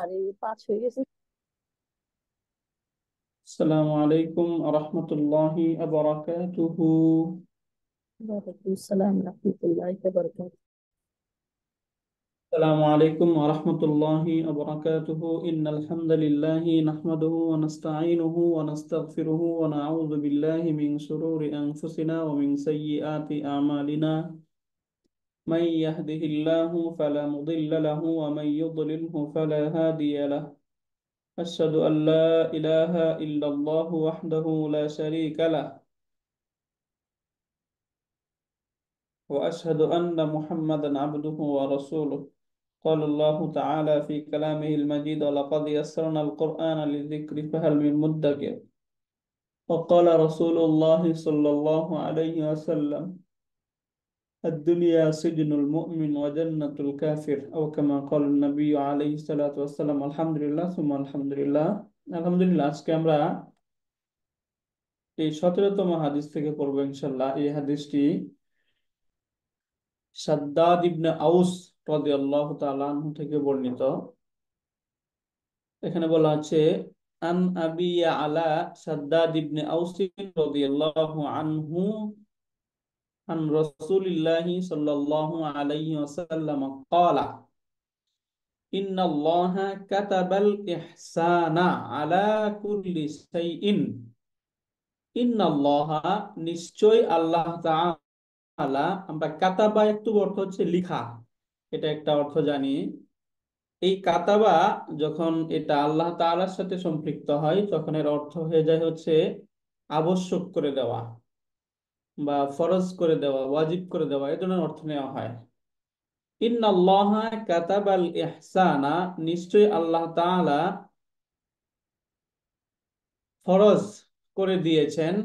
আরে 5 হয়ে গেছে। السلام عليكم ورحمة الله وبركاته. ওয়ালাইকুম আসসালাম রাহমাতুল্লাহি ওয়া বারাকাতুহু। السلام عليكم ورحمة الله وبركاته. إن الحمد لله نحمده ونستعينه ونستغفره ونعوذ بالله من شرور أنفسنا ومن سيئات أعمالنا. من يهده الله فلا مضل له ومن يضلله فلا هادي له. أشهد أن لا إله إلا الله وحده لا شريك له، وأشهد أن محمدا عبده ورسوله. قال الله تعالى في كلامه المجيد: ولقد يسرنا القرآن للذكر فهل من مدكر. وقال رسول الله صلى الله عليه وسلم: الدنيا سجن المؤمن وجنة الكافر، أو كما قال النبي عليه الصلاة والسلام. الحمد لله ثم الحمد لله। আলহামদুলিল্লাহ, আজকে আমরা এই 17তম হাদিস থেকে পড়বো ইনশাল্লাহ। এই হাদিসটি শাদ্দাদ ইবনে আউস রাদিয়াল্লাহু তাআলা আনহু থেকে বর্ণিত। এখানে বলা আছে, আন আবি আলা শাদ্দাদ ইবনে আউস রাদিয়াল্লাহু আনহু আন রাসূলিল্লাহি সাল্লাল্লাহু আলাইহি ওয়াসাল্লাম ক্বালা ইন্নাল্লাহা কাতাবাল ইহসানা আলা কুল্লি শাইইন। ইন্নাল্লাহা, নিশ্চয় আল্লাহ তাআলা। আমরা কাতাবা একটু অর্থ হচ্ছে লিখা, এটা একটা অর্থ জানি। এই কাতাবা যখন এটা আল্লাহ তাআলার সাথে সম্পৃক্ত হয় তখন এর অর্থ হয়ে যায় হচ্ছে আবশ্যক করে দেওয়া বা ফরজ করে দেওয়া, ওয়াজিব করে দেওয়া, এই ধরনের অর্থ নেওয়া হয়। ইন্নাল্লাহা কাতাবাল ইহসানা, নিশ্চয়ই আল্লাহ তাআলা ফরজ করে দিয়েছেন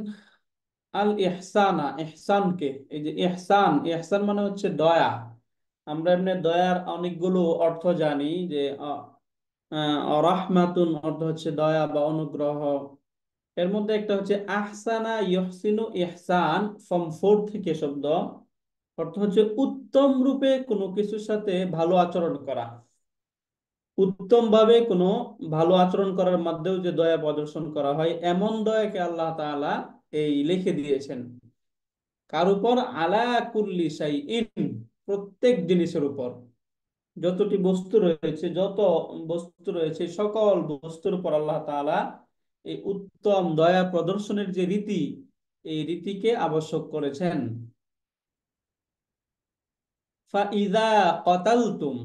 আল ইহসানা, ইহসানকে। এই যে ইহসান, ইহসান মানে হচ্ছে দয়া। আমরা এমনি দয়ার অনেকগুলো অর্থ জানি, যে রাহমাতুন অর্থ হচ্ছে দয়া বা অনুগ্রহ। এর মধ্যে একটা হচ্ছে আহসানা ইহসিনু, ইহসান ফ্রম ফোর থেকে শব্দ, অর্থ হচ্ছে উত্তম রূপে কোনো কিছুর সাথে ভালো আচরণ করা। উত্তম ভাবে কোনো ভালো আচরণ করার মাধ্যমেও যে দয়া প্রদর্শন করা হয়, এমন দয়াকে আল্লাহ তাআলা এই লিখে দিয়েছেন কার উপর? আলা কুল্লি শাইইন, প্রত্যেক জিনিসের উপর। যতটি বস্তু রয়েছে, যত বস্তু রয়েছে, সকল বস্তুর উপর আল্লাহ তাআলা এই উত্তম দয়া প্রদর্শনের যে রীতি, এই রীতিকে আবশ্যক করেছেন। ফাইদা কতালতুম,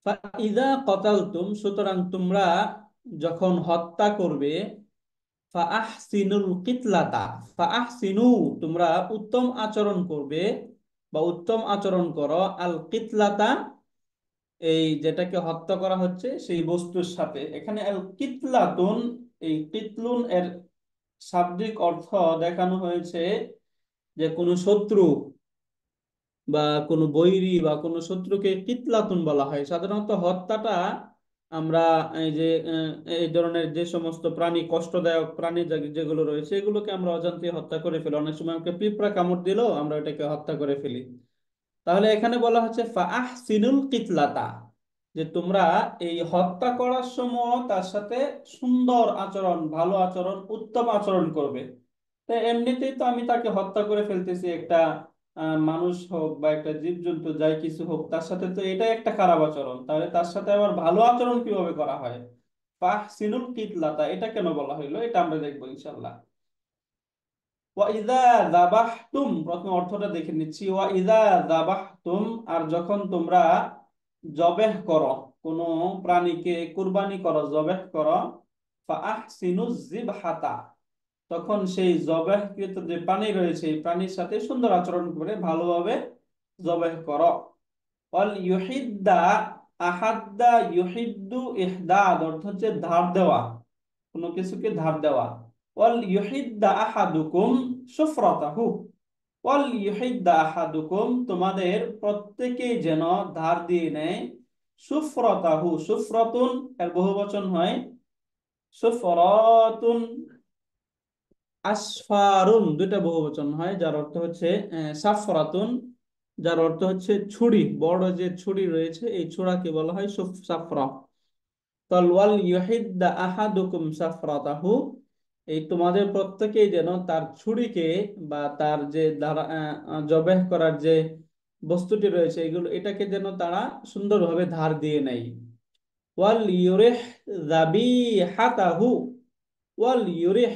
ফাইদা কতালতুম, সুতরাং তোমরা যখন হত্যা করবে, ফাআহসিনুল কিতলাতা, ফাআহসিনু, তোমরা উত্তম আচরণ করবে বা উত্তম আচরণ করো, আল কিতলাতা, এই যেটাকে হত্যা করা হচ্ছে সেই বস্তুর সাথে। এখানে আল কিতলাতুন, এই কিতলুন এর শাব্দিক অর্থ দেখানো হয়েছে যে কোনো শত্রু বা কোনো বৈরী বা কোনো শত্রুকে কিতলাতুন বলা হয়। সাধারণত হত্যাটা আমরা এই যে এই ধরনের যে সমস্ত প্রাণী, কষ্টদায়ক প্রাণী যেগুলো রয়েছে, এগুলোকে আমরা অজান্তে হত্যা করে ফেলি। অনেক সময় আমাকে পিঁপড়া কামড় দিলেও আমরা এটাকে হত্যা করে ফেলি। তাহলে এখানে বলা হচ্ছে ফাআহসিনুল কিতলাতা, যে তোমরা এই হত্যা করার সময় তার সাথে সুন্দর আচরণ, ভালো আচরণ, উত্তম আচরণ করবে। তো এমনিতেই তো আমি তাকে হত্যা করে ফেলতেছি, একটা মানুষ হোক বা একটা জীবজন্তু যাই কিছু হোক, তার সাথে তো এটাই একটা খারাপ আচরণ। তাহলে তার সাথে আবার ভালো আচরণ কিভাবে করা হয়? ফাহসিনুল কিতলাতা, এটা কেন বলা হইলো, এটা আমরা দেখবো ইনশাল্লাহ। ওয়াইদা যাবাহতুম, প্রথম অর্থটা দেখে নিচ্ছি। ওয়াইদা যাবাহতুম, আর যখন তোমরা জবেহ করো, কোন প্রাণীকে কুরবানি করো, জবেহ করো, ফাআহসিনুজ জিবহাতা, তখন সেই জবেহকৃত যে প্রাণী রয়েছে এই প্রাণীর সাথে সুন্দর আচরণ করে ভালোভাবে জবেহ করো। অল ইউহিদ্দা, আহাদ্দা ইউহিদ্দু ইহদাদ, অর্থ হচ্ছে ধার দেওয়া, কোনো কিছুকে ধার দেওয়া। ওয়াল ইউহিদ্দা আহাদুকুম সুফরাতাহু, ওয়াল ইউহিদ্দা আহাদুকুম, তোমাদের প্রত্যেকেই যেন ধার দিয়ে নেয়, সুফরাতাহু, সুফরাতুন এর বহুবচন হয় সুফরাতুন, আসফারুন দুইটা বহুবচন হয়, যার অর্থ হচ্ছে সাফরাতুন, যার অর্থ হচ্ছে ছুরি। বড় যে ছুরি রয়েছে এই ছুরাকে বলা হয় সাফরা। তলওয়াল ইউহিদ্দা আহাদুকুম সাফরাতাহু, এই তোমাদের প্রত্যেকেই যেন তার ছুরিকে বা তার যে দ্বারা জবেহ করার যে বস্তুটি রয়েছে এগুলো এটাকে যেন তারা সুন্দরভাবে ধার দিয়ে নেয়। ওয়াল ইউরিহ যাবিহাতাহু, ওয়াল ইউরিহ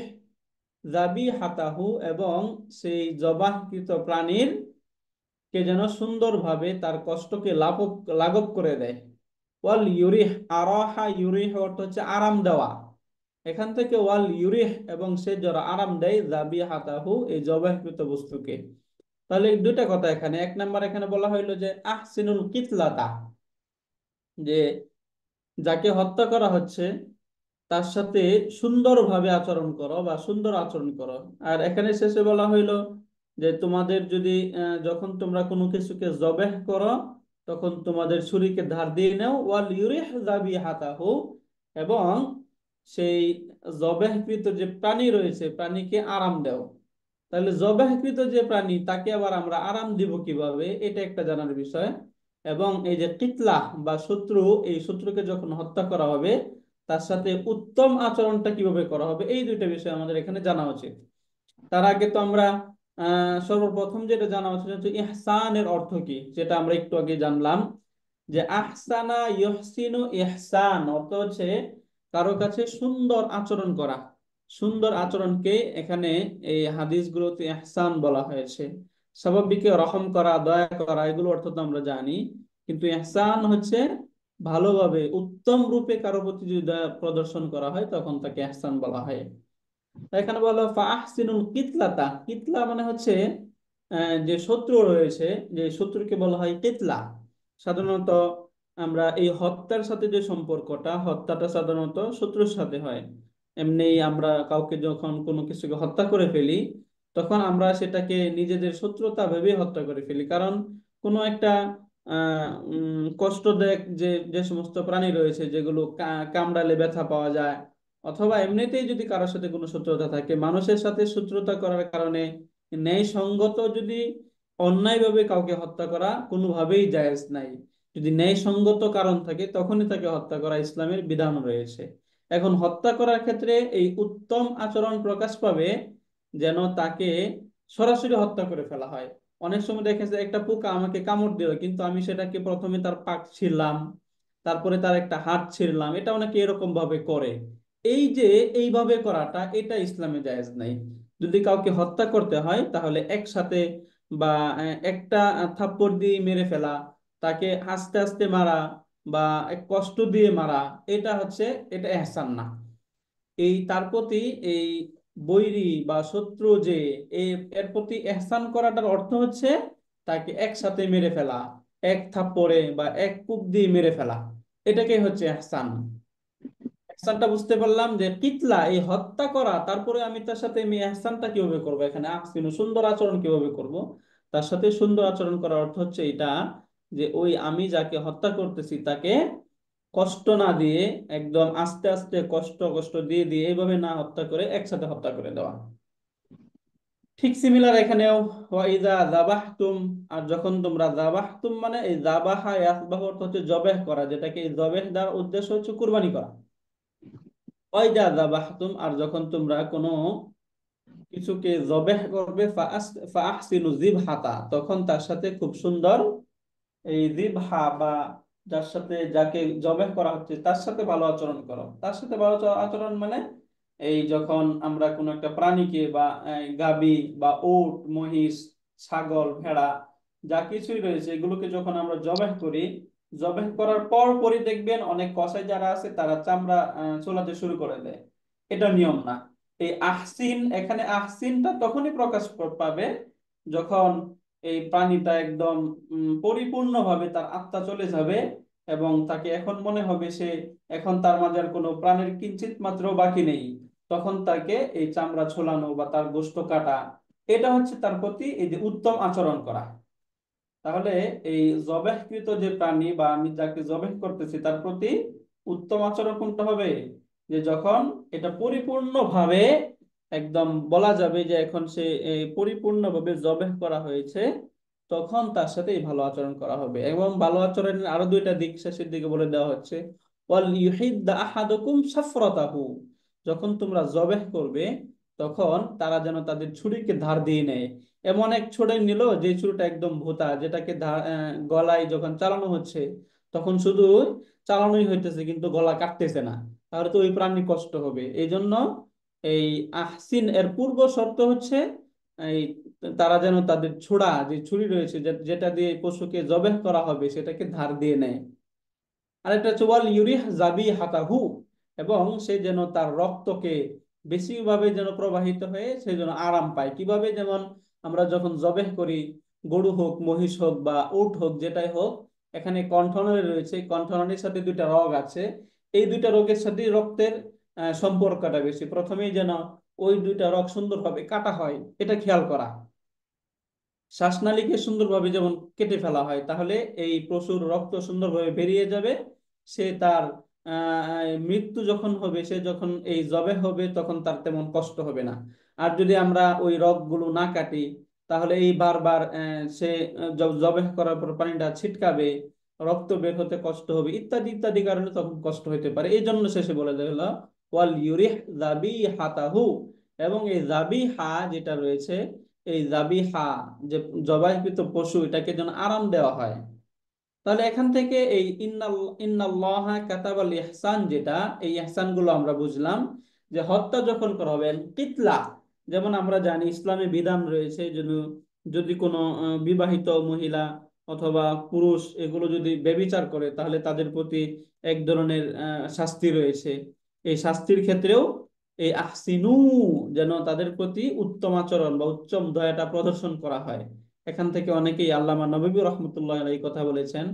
যাবিহাতাহু, এবং সেই জবাহকৃত প্রাণীর কে যেন সুন্দরভাবে তার কষ্টকে লাঘব লাঘব করে দেয়। ওয়াল ইউরিহ, আরাহা ইউরিহ অর্থ হচ্ছে আরাম দেওয়া, এখান থেকে ওয়াল ইউরিহ, এবং সে যারা আরাম দেয় যাবিহাতাহু এই জবাহকৃত বস্তুকে। তাহলে এই দুইটা কথা এখানে, এক নাম্বার এখানে বলা হইলো যে আহসিনুল কিতলাতা, যে যাকে হত্যা করা হচ্ছে তার সাথে সুন্দরভাবে আচরণ করো বা সুন্দর আচরণ করো। আর এখানে শেষে বলা হইলো যে তোমাদের যদি যখন তোমরা কোনো কিছুকে জবেহ করো তখন তোমাদের ছুরিকে ধার দিয়ে নাও, ওয়াল ইউরিহ যাবিহাতাহু, এবং সেই জবেহকৃত যে প্রাণী রয়েছে প্রাণীকে আরাম দাও। তাহলে জবাহকৃত যে প্রাণী তাকে আবার আমরা আরাম দিব কিভাবে, এটা একটা জানার বিষয়। এবং এই যে কিতলা বা শত্রু, এই শত্রুকে যখন হত্যা করা হবে তার সাথে উত্তম আচরণটা কিভাবে করা হবে, এই দুইটা বিষয় আমাদের এখানে জানা উচিত। তার আগে তো আমরা সর্বপ্রথম যেটা জানা উচিত হচ্ছে ইহসানের অর্থ কি, যেটা আমরা একটু আগে জানলাম। যে আহসানা ইহসিনু ইহসান অর্থ হচ্ছে কারো কাছে সুন্দর আচরণ করা। সুন্দর আচরণকে এখানে এই হাদিসগুলোতে ইহসান বলা হয়েছে। স্বাভাবিককে রহম করা, দয়া করা, এগুলো অর্থ তো আমরা জানি, কিন্তু ইহসান হচ্ছে ভালোভাবে উত্তম রূপে কারো প্রতি যদি দয়া প্রদর্শন করা হয় তখন তাকে ইহসান বলা হয়। এখানে বলা হয় ফাহসিনুল কিতলাতা, কিতলা মানে হচ্ছে যে শত্রু রয়েছে, যে শত্রুকে বলা হয় কিতলা। সাধারণত আমরা এই হত্যার সাথে যে সম্পর্কটা, হত্যাটা সাধারণত শত্রুর সাথে হয়। এমনি আমরা কাউকে যখন কোনো কিছুকে হত্যা করে ফেলি তখন আমরা সেটাকে নিজেদের শত্রুতা ভেবে হত্যা করে ফেলি, কারণ কোনো একটা কষ্টদায়ক যে যে সমস্ত প্রাণী রয়েছে যেগুলো কামড়ালে ব্যথা পাওয়া যায়, অথবা এমনিতেই যদি কারোর সাথে কোনো শত্রুতা থাকে, মানুষের সাথে শত্রুতা করার কারণে ন্যায়সঙ্গত যদি অন্যায়ভাবে কাউকে হত্যা করা কোনোভাবেই জায়েজ নাই। যদি ন্যায়সঙ্গত কারণ থাকে তখনই তাকে হত্যা করা ইসলামের বিধান রয়েছে। এখন হত্যা করার ক্ষেত্রে এই উত্তম আচরণ প্রকাশ পাবে যেন তাকে সরাসরি হত্যা করে ফেলা হয়। অনেক সময় দেখে যে একটা পোকা আমাকে কামড় দিল কিন্তু আমি সেটাকে প্রথমে তার পাক ছিঁড়লাম, তারপরে তার একটা হাত ছিঁড়লাম, এটা অনেকে এরকম ভাবে করে। এই যে এইভাবে করাটা এটা ইসলামে জায়েজ নাই। যদি কাউকে হত্যা করতে হয় তাহলে একসাথে বা একটা থাপ্পড় দিয়ে মেরে ফেলা, তাকে আস্তে আস্তে মারা বা এক কষ্ট দিয়ে মারা, এটা হচ্ছে, এটা এহসান না। এই তার প্রতি এই বৈরী বা শত্রু যে এর প্রতি এহসান করাটার অর্থ হচ্ছে তাকে একসাথে মেরে ফেলা, এক থাপ্পড়ে বা এক কূপ দিয়ে মেরে ফেলা, এটাকে হচ্ছে এহসান। এহসানটা বুঝতে পারলাম যে কিতলা এই হত্যা করা, তারপরে আমি তার সাথে আমি এহসানটা কিভাবে করবো, এখানে আহসিনু সুন্দর আচরণ কিভাবে করব। তার সাথে সুন্দর আচরণ করার অর্থ হচ্ছে এটা যে ওই আমি যাকে হত্যা করতেছি তাকে কষ্ট না দিয়ে, একদম আস্তে আস্তে কষ্ট কষ্ট দিয়ে দিয়ে এইভাবে না হত্যা করে একসাথে হত্যা করে দেওয়া। ঠিক সিমিলার এখানেও ওয়াইদা যাবাহতুম, আর যখন তোমরা যাবাহতুম মানে এই যাবাহা ইয়াসবাহু অর্থ হচ্ছে জবেহ করা, যেটাকে এই জবেহ দেওয়ার উদ্দেশ্য হচ্ছে কুরবানি করা। ওয়াইদা যাবাহতুম, আর যখন তোমরা কোনো কিছুকে জবেহ করবে ফাআহসিনু যিবহাতা, তখন তার সাথে খুব সুন্দর এই যিবহা বা যার সাথে যাকে জবেহ করা হচ্ছে তার সাথে ভালো আচরণ করো। তার সাথে ভালো আচরণ মানে এই যখন আমরা কোনো একটা প্রাণীকে বা গাভী বা উট মহিষ ছাগল ভেড়া যা কিছুই রয়েছে এগুলোকে যখন আমরা জবেহ করি, জবেহ করার পর পরই দেখবেন অনেক কসাই যারা আছে তারা চামড়া চুলাতে শুরু করে দেয়। এটা নিয়ম না। এই আহসিন, এখানে আহসিনটা তখনই প্রকাশ পাবে যখন এই প্রাণীটা একদম পরিপূর্ণভাবে তার আত্মা চলে যাবে এবং তাকে এখন মনে হবে সে এখন তার মাঝে আর কোনো প্রাণের কিঞ্চিত মাত্র বাকি নেই, তখন তাকে এই চামড়া ছোলানো বা তার গোশত কাটা, এটা হচ্ছে তার প্রতি এই যে উত্তম আচরণ করা। তাহলে এই জবেহকৃত যে প্রাণী বা আমি যাকে জবেহ করতেছি তার প্রতি উত্তম আচরণ কোনটা হবে, যে যখন এটা পরিপূর্ণভাবে একদম বলা যাবে যে এখন সে পরিপূর্ণভাবে জবেহ করা হয়েছে, তখন তার সাথে এই ভালো আচরণ করা হবে। এবং ভালো আচরণের আরো দুইটা দিক শেষের দিকে বলে দেওয়া হচ্ছে। ওয়াল ইউহিদ্দা আহাদুকুম সাফরাতাহু, যখন তোমরা জবেহ করবে তখন তারা যেন তাদের ছুরিকে ধার দিয়ে নেয়। এমন এক ছুরি নিল যে ছুরিটা একদম ভোঁতা, যেটাকে গলায় যখন চালানো হচ্ছে তখন শুধু চালানোই হইতেছে কিন্তু গলা কাটতেছে না, তাহলে তো ওই প্রাণী কষ্ট হবে। এই জন্য এই আহসিন এর পূর্ব শর্ত হচ্ছে এই তারা যেন তাদের ছোড়া যে ছুরি রয়েছে যেটা দিয়ে পশুকে জবেহ করা হবে সেটাকে ধার দিয়ে নেয়। আরেকটা হচ্ছে ওয়াল ইউরিহ জাবি হাতাহু, এবং সে যেন তার রক্তকে বেশিভাবে যেন প্রবাহিত হয়ে সে যেন আরাম পায়। কিভাবে? যেমন আমরা যখন জবেহ করি, গরু হোক, মহিষ হোক বা উট হোক, যেটাই হোক, এখানে কণ্ঠনালী রয়েছে, কণ্ঠনালীর সাথে দুইটা রগ আছে, এই দুইটা রোগের সাথে রক্তের সম্পর্কটা বেশি। প্রথমেই যেন ওই দুইটা রগ সুন্দরভাবে কাটা হয়, এটা খেয়াল করা। শ্বাসনালীকে সুন্দরভাবে যেমন কেটে ফেলা হয়, তাহলে এই পশুর রক্ত সুন্দরভাবে বেরিয়ে যাবে। সে তার মৃত্যু যখন হবে, সে যখন এই জবে হবে তখন তার তেমন কষ্ট হবে না। আর যদি আমরা ওই রগগুলো না কাটি, তাহলে এই বারবার সে জবে করার পর পানিটা ছিটকাবে, রক্ত বের হতে কষ্ট হবে, ইত্যাদি ইত্যাদি কারণে তখন কষ্ট হতে পারে। এই জন্য শেষে বলে দিল ওয়াল ইউরিহ যাবিহাতাহু, এবং এই যাবিহা যেটা রয়েছে, এই যাবিহা যে জবাইকৃত পশু, এটাকে যেন আরাম দেওয়া হয়। তাহলে এখান থেকে এই ইন্নাল্লাহা কাতাবাল ইহসান, যেটা এই ইহসান গুলো আমরা বুঝলাম যে হত্যা যখন করা হবে কিতলা, যেমন আমরা জানি ইসলামে বিধান রয়েছে যদি যদি কোনো বিবাহিত মহিলা অথবা পুরুষ এগুলো যদি ব্যভিচার করে তাহলে তাদের প্রতি এক ধরনের শাস্তি রয়েছে। এই শাস্তির ক্ষেত্রেও এই আহসিনু, যেন তাদের প্রতি উত্তম আচরণ বা উত্তম দয়াটা প্রদর্শন করা হয়। এখান থেকে অনেকেই আল্লামা নবী রহমতুল্লাহ এই কথা বলেছেন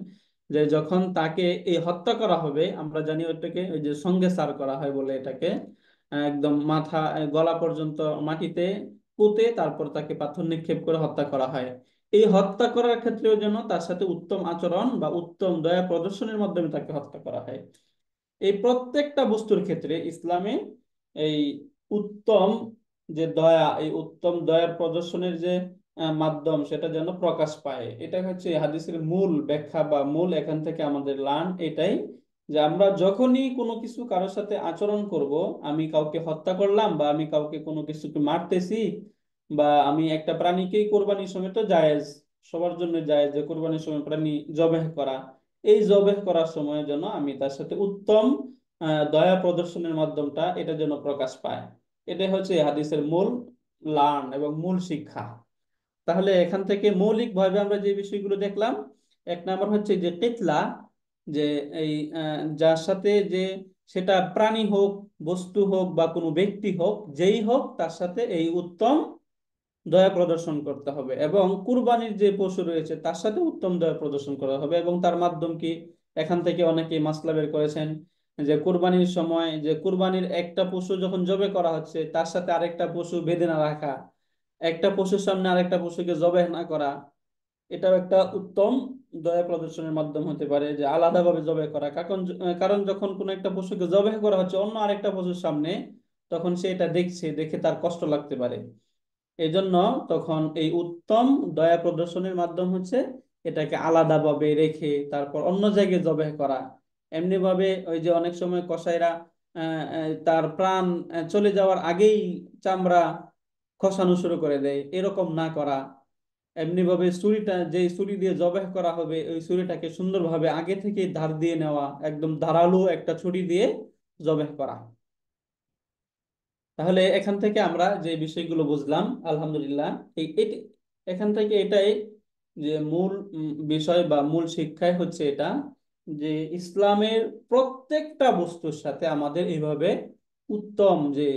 যে যখন তাকে এই হত্যা করা হবে, আমরা জানি ওটাকে ওই যে সঙ্গে সার করা হয় বলে, এটাকে একদম মাথা গলা পর্যন্ত মাটিতে পুঁতে তারপর তাকে পাথর নিক্ষেপ করে হত্যা করা হয়। এই হত্যা করার ক্ষেত্রেও যেন তার সাথে উত্তম আচরণ বা উত্তম দয়া প্রদর্শনের মাধ্যমে তাকে হত্যা করা হয়। এই প্রত্যেকটা বস্তুর ক্ষেত্রে ইসলামে এই উত্তম যে দয়া, এই উত্তম দয়ার প্রদর্শনের যে মাধ্যম, সেটা যেন প্রকাশ পায়। এটা হচ্ছে হাদিসের মূল ব্যাখ্যা বা মূল এখান থেকে আমাদের লার্ন এটাই, যে আমরা যখনই কোনো কিছু কারোর সাথে আচরণ করব, আমি কাউকে হত্যা করলাম বা আমি কাউকে কোনো কিছুকে মারতেছি, বা আমি একটা প্রাণীকেই কোরবানির সময় তো জায়েজ, সবার জন্য জায়েজ যে কোরবানির সময় প্রাণী জবেহ করা, এই জবেহ করার সময় যেন আমি তার সাথে উত্তম দয়া প্রদর্শনের মাধ্যমটা এটা যেন প্রকাশ পায়। এটাই হচ্ছে এই হাদিসের মূল লার্ন এবং মূল শিক্ষা। তাহলে এখান থেকে মৌলিকভাবে আমরা যে বিষয়গুলো দেখলাম, এক নাম্বার হচ্ছে যে কিতলা, যে এই যার সাথে যে সেটা প্রাণী হোক, বস্তু হোক বা কোনো ব্যক্তি হোক, যেই হোক তার সাথে এই উত্তম দয়া প্রদর্শন করতে হবে। এবং কুরবানির যে পশু রয়েছে তার সাথে উত্তম দয়া প্রদর্শন করা হবে। এবং তার মাধ্যম কি, এখান থেকে অনেকে মাসলা বের করেছেন যে কুরবানির সময় যে কুরবানির একটা পশু যখন জবে করা হচ্ছে তার সাথে আরেকটা পশু বেঁধে না রাখা, একটা পশুর সামনে আরেকটা পশুকে জবেহ না করা, এটাও একটা উত্তম দয়া প্রদর্শনের মাধ্যম হতে পারে, যে আলাদাভাবে জবাই করা। কারণ কারণ যখন কোনো একটা পশুকে জবাই করা হচ্ছে অন্য আরেকটা পশুর সামনে, তখন সে এটা দেখছে, দেখে তার কষ্ট লাগতে পারে। এই জন্য তখন এই উত্তম দয়া প্রদর্শনের মাধ্যম হচ্ছে এটাকে আলাদাভাবে রেখে তারপর অন্য জায়গায় জবাই করা। এমনি ভাবে ওই যে অনেক সময় কসাইরা তার প্রাণ চলে যাওয়ার আগেই চামড়া খসানো শুরু করে দেয়, এরকম না করা। এমনি ভাবে ছুরিটা, যে ছুরি দিয়ে জবাই করা হবে ওই ছুরিটাকে সুন্দরভাবে আগে থেকে ধার দিয়ে নেওয়া, একদম ধারালো একটা ছুরি দিয়ে জবাই করা। তাহলে এখান থেকে আমরা যে বিষয়গুলো বুঝলাম আলহামদুলিল্লাহ, এখান থেকে এটাই যে মূল বিষয় বা মূল শিক্ষাই হচ্ছে এটা, যে ইসলামের প্রত্যেকটা বস্তুর সাথে আমাদের এইভাবে উত্তম যে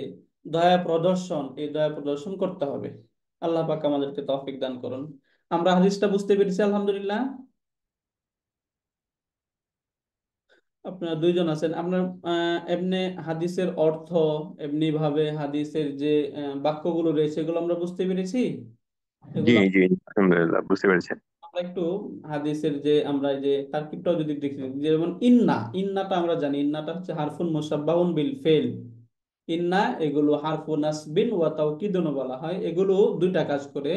দয়া প্রদর্শন, এই দয়া প্রদর্শন করতে হবে। আল্লাহ পাক আমাদেরকে তৌফিক দান করুন। আমরা হাদিসটা বুঝতে পেরেছি আলহামদুলিল্লাহ। আপনারা দুইজন আছেন, আপনার এমনি হাদিসের অর্থ, এমনি ভাবে হাদিসের যে বাক্যগুলো রয়েছে এগুলো আমরা বুঝতে পেরেছি। জি এগুলো জি, আলহামদুলিল্লাহ বুঝতে পেরেছেন। আমরা একটু হাদিসের যে আমরা এই যে তারকিবটাও যদি দেখি, যেমন ইন্না, ইন্নাটা আমরা জানি ইন্নাটা হচ্ছে হারফুন মুসাব্বাহুন বিল ফেল। ইন্না এগুলো হারফু নাসবিন ওয়া তাওকিদুন বলা হয়। এগুলো দুইটা কাজ করে,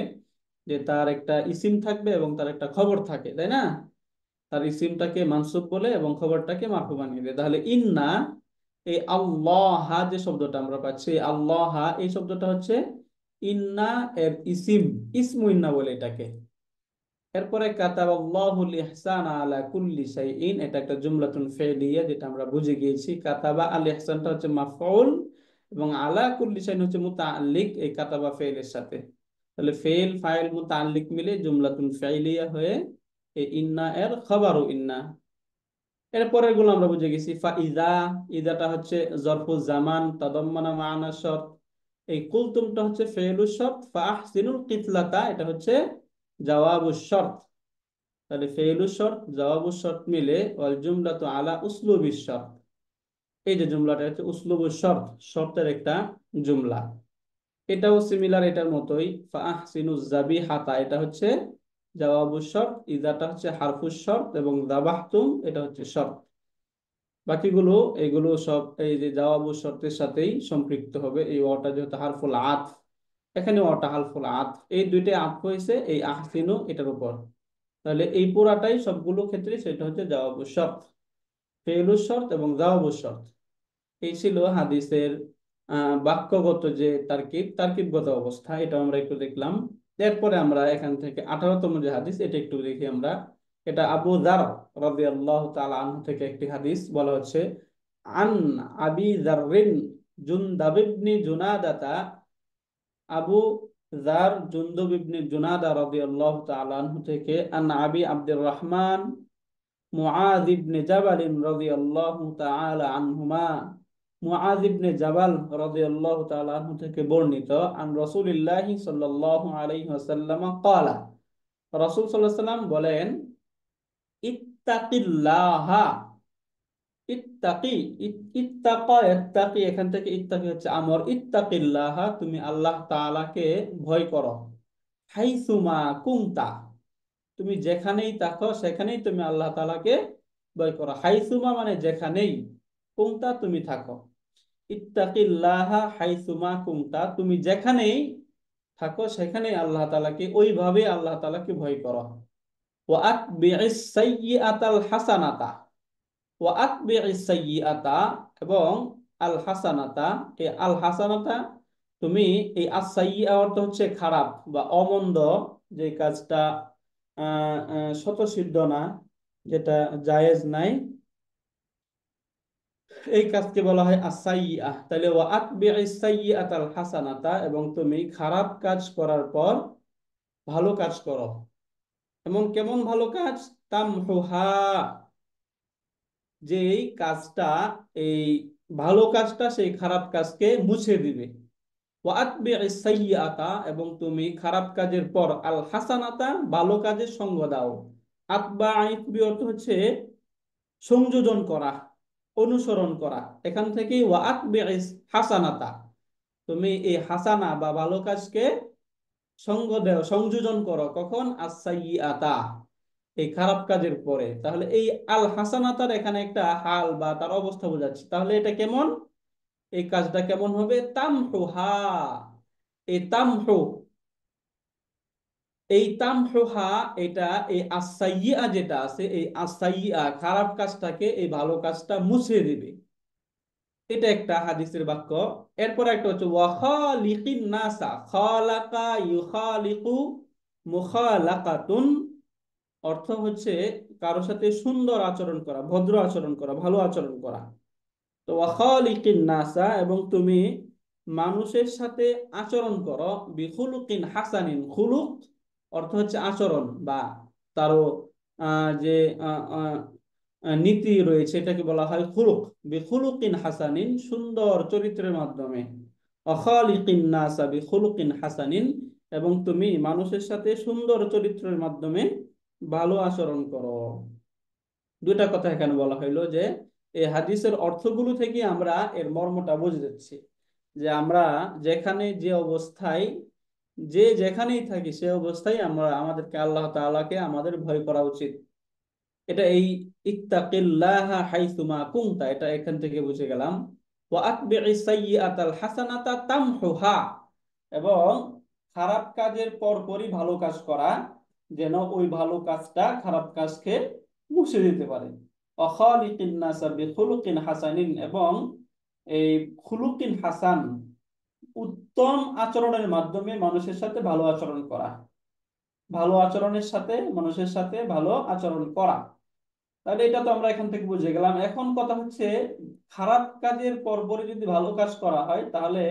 যে তার একটা ইসিম থাকবে এবং তার একটা খবর থাকে, তাই না? তার ইসিমটাকে মানসুব বলে এবং খবরটাকে মারফু বানিয়ে দেয়। তাহলে ইন্না, এই আল্লাহ যে শব্দটা আমরা পাচ্ছি, আল্লাহ এই শব্দটা হচ্ছে ইন্না এর ইসিম, ইসমু ইন্না বলে এটাকে। এরপরে কাতাবাল্লাহুল ইহসান আলা কুল্লি শাইইন, এটা একটা জুমলাতুন ফি'লিয়া যেটা আমরা বুঝে গিয়েছি। কাতাবা আল ইহসানটা হচ্ছে মাফউল এবং আলা কুল্লি শাইইন হচ্ছে মুতাআল্লিক এই কাতাবা ফেইলের সাথে। তাহলে ফেইল ফাইল মুতাআল্লিক মিলে জুমলাতুন ফি'লিয়া হয়ে এই ইন্না এর খবরু ইন্না। এরপরের গুলো আমরা বুঝে গেছি। ফাইদা, ইদাটা হচ্ছে জরফুজ জামান তাদাম্মানা মা'না শর্ত। এই কুলতুমটা হচ্ছে ফেইলুশ শর্ত। ফাহসিনুল কিতলাতা এটা হচ্ছে জওয়াবুশ শর্ত। তাহলে ফেইলুশ শর্ত জওয়াবুশ শর্ত মিলে ওয়াল জুমলাতু আলা উসলুবিশ শর্ত, এই যে জুমলাটা হচ্ছে উসলুবুশ শর্ত, শর্তের একটা জুমলা। এটাও সিমিলার এটার মতোই। ফাহসিনুজ যাবিহাতা এটা হচ্ছে জওয়াবুশ শর্ত, ইদাটা হচ্ছে হারফুশ শর্ত এবং যাবাহতুম এটা হচ্ছে শর্ত। বাকিগুলো এগুলো সব এই যে জওয়াবুশ শর্তের সাথেই সম্পৃক্ত হবে। এই ওয়াটা যেহেতু হারফুল আতফ, এখানে ওয়াটা হারফুল আতফ, এই দুইটাই আতফ হয়েছে এই আহসিনু এটার উপর। তাহলে এই পুরাটাই সবগুলো ক্ষেত্রে সেটা হচ্ছে জওয়াবুশ শর্ত, ফেইলুশ শর্ত এবং জওয়াবুশ শর্ত। এই ছিল হাদিসের বাক্যগত যে তারকিবগত অবস্থা, এটা আমরা একটু দেখলাম। এরপরে আমরা এখান থেকে 18তম যে হাদিস এটা একটু দেখি আমরা। এটা আবু যার রাদিয়াল্লাহু তাআলা আনহু থেকে একটি হাদিস বলা হচ্ছে, আন আবি যাররিন জুনদাব ইবনে জুনাদাতা, আবু যার জুনদুব ইবনে জুনাদা রাদিয়াল্লাহু তাআলা আনহু থেকে, আন আবি আব্দুর রহমান মুআয ইবনে জাবাল রাদিয়াল্লাহু তাআলা আনহুমা, মুআয ইবনে জাবাল রাদিয়াল্লাহু তাআলা আনহু থেকে বর্ণিত, আন রাসূলিল্লাহি সাল্লাল্লাহু আলাইহি ওয়াসাল্লাম ক্বালা, রাসূল সাল্লাল্লাহু আলাইহি ওয়াসাল্লাম বলেন, ইত্তাকিল্লাহা, ইত্তাকি, ইত্তাকা ইত্তাকি, এখান থেকে ইত্তাকি হচ্ছে আমর, ইত্তাকিল্লাহা তুমি আল্লাহ তাআলাকে ভয় করো, হাইসুমা কুনতা তুমি যেখানেই থাকো সেখানেই তুমি আল্লাহ তাআলাকে ভয় করো। হাইসুমা মানে যেখানেই, কুনতা তুমি থাকো। ইত্তাকিল্লাহা হাইসুমা কুনতা তুমি যেখানেই থাকো সেখানেই আল্লাহ তাআলাকে, ওইভাবে আল্লাহ তাআলাকে ভয় করো। ওয়া আতবিইস সাইয়্যাতাল হাসানাতা, ওয়া আতবিইস সাইয়্যাতা এবং আল হাসানাতা, এই আল হাসানাতা তুমি, এই আস-সাইয়্যা অর্থ হচ্ছে খারাপ বা অমন্দ, যে কাজটা স্বতঃসিদ্ধ না, যেটা জায়েজ নাই, এই কাজকে বলা হয় আস-সাইয়্যা। তাহলে ওয়া আতবিইস সাইয়্যাতাল হাসানাতা, এবং তুমি খারাপ কাজ করার পর ভালো কাজ করো। এমন কেমন ভালো কাজ? তামহুহা, যে এই কাজটা, এই ভালো কাজটা সেই খারাপ কাজকে মুছে দিবে। ওয়া আতবিইস সাইয়্যাতা, এবং তুমি খারাপ কাজের পর আল হাসানাতা ভালো কাজের সঙ্গ দাও। আতবা আইতবি অর্থ হচ্ছে সংযোজন করা, অনুসরণ করা। এখান থেকে ওয়া আতবিইস হাসানাতা, তুমি এই হাসানা বা ভালো কাজকে সঙ্গ দাও, সংযোজন করো। কখন? আস-সাইয়্যাতা, এই খারাপ কাজের পরে। তাহলে এই আল হাসানাতার এখানে একটা হাল বা তার অবস্থা বোঝাচ্ছে। তাহলে এটা কেমন, এই কাজটা কেমন হবে? তামহুহা, এই তামহু, এই তামহুহা এটা, এই আস-সাইয়্যা যেটা আছে, এই আস-সাইয়্যা খারাপ কাজটাকে এই ভালো কাজটা মুছে দিবে। এটা একটা হাদিসের বাক্য। এরপর একটা হচ্ছে ওয়া খালিকিন নাসা, খালাকা ইউখালিকু মুখালাকাতুন, অর্থ হচ্ছে কারোর সাথে সুন্দর আচরণ করা, ভদ্র আচরণ করা, ভালো আচরণ করা। তো ওয়া খালিকিন নাসা, এবং তুমি মানুষের সাথে আচরণ করো, বিখুলুকিন হাসানিন, খুলুক অর্থ হচ্ছে আচরণ বা তারও যে আহ, আহ, নীতি রয়েছে এটাকে বলা হয় খুলুক। বিখুলুকিন হাসানিন সুন্দর চরিত্রের মাধ্যমে, অখালিকিন নাসা বিখুলুকিন হাসানিন, এবং তুমি মানুষের সাথে সুন্দর চরিত্রের মাধ্যমে ভালো আচরণ করো। দুটা কথা এখানে বলা হইলো যে এই হাদিসের অর্থগুলো থেকে আমরা এর মর্মটা বুঝে যাচ্ছি যে আমরা যেখানে যে অবস্থায়, যে যেখানেই থাকি সে অবস্থায় আমরা আমাদেরকে আল্লাহ তাআলাকে আমাদের ভয় করা উচিত। এটা এই ইত্তাকিল্লাহা হাইসুমা কুনতা, এটা এখান থেকে বুঝে গেলাম। ওয়া আতবিইস সাইয়্যাতাল হাসানাতা তামহুহা, এবং খারাপ কাজের পরপরই ভালো কাজ করা, যেন ওই ভালো কাজটা খারাপ কাজকে মুছে দিতে পারে। অখালিকিন নাসা বিখুলুকিন হাসানিন, এবং এই খুলুকিন হাসান, উত্তম আচরণের মাধ্যমে মানুষের সাথে ভালো আচরণ করা, ভালো আচরণের সাথে মানুষের সাথে ভালো আচরণ করা। তাহলে এটা তো আমরা এখান থেকে বুঝে গেলাম। এখন কথা হচ্ছে, খারাপ কাজের পরপরই যদি ভালো কাজ করা হয়, তাহলে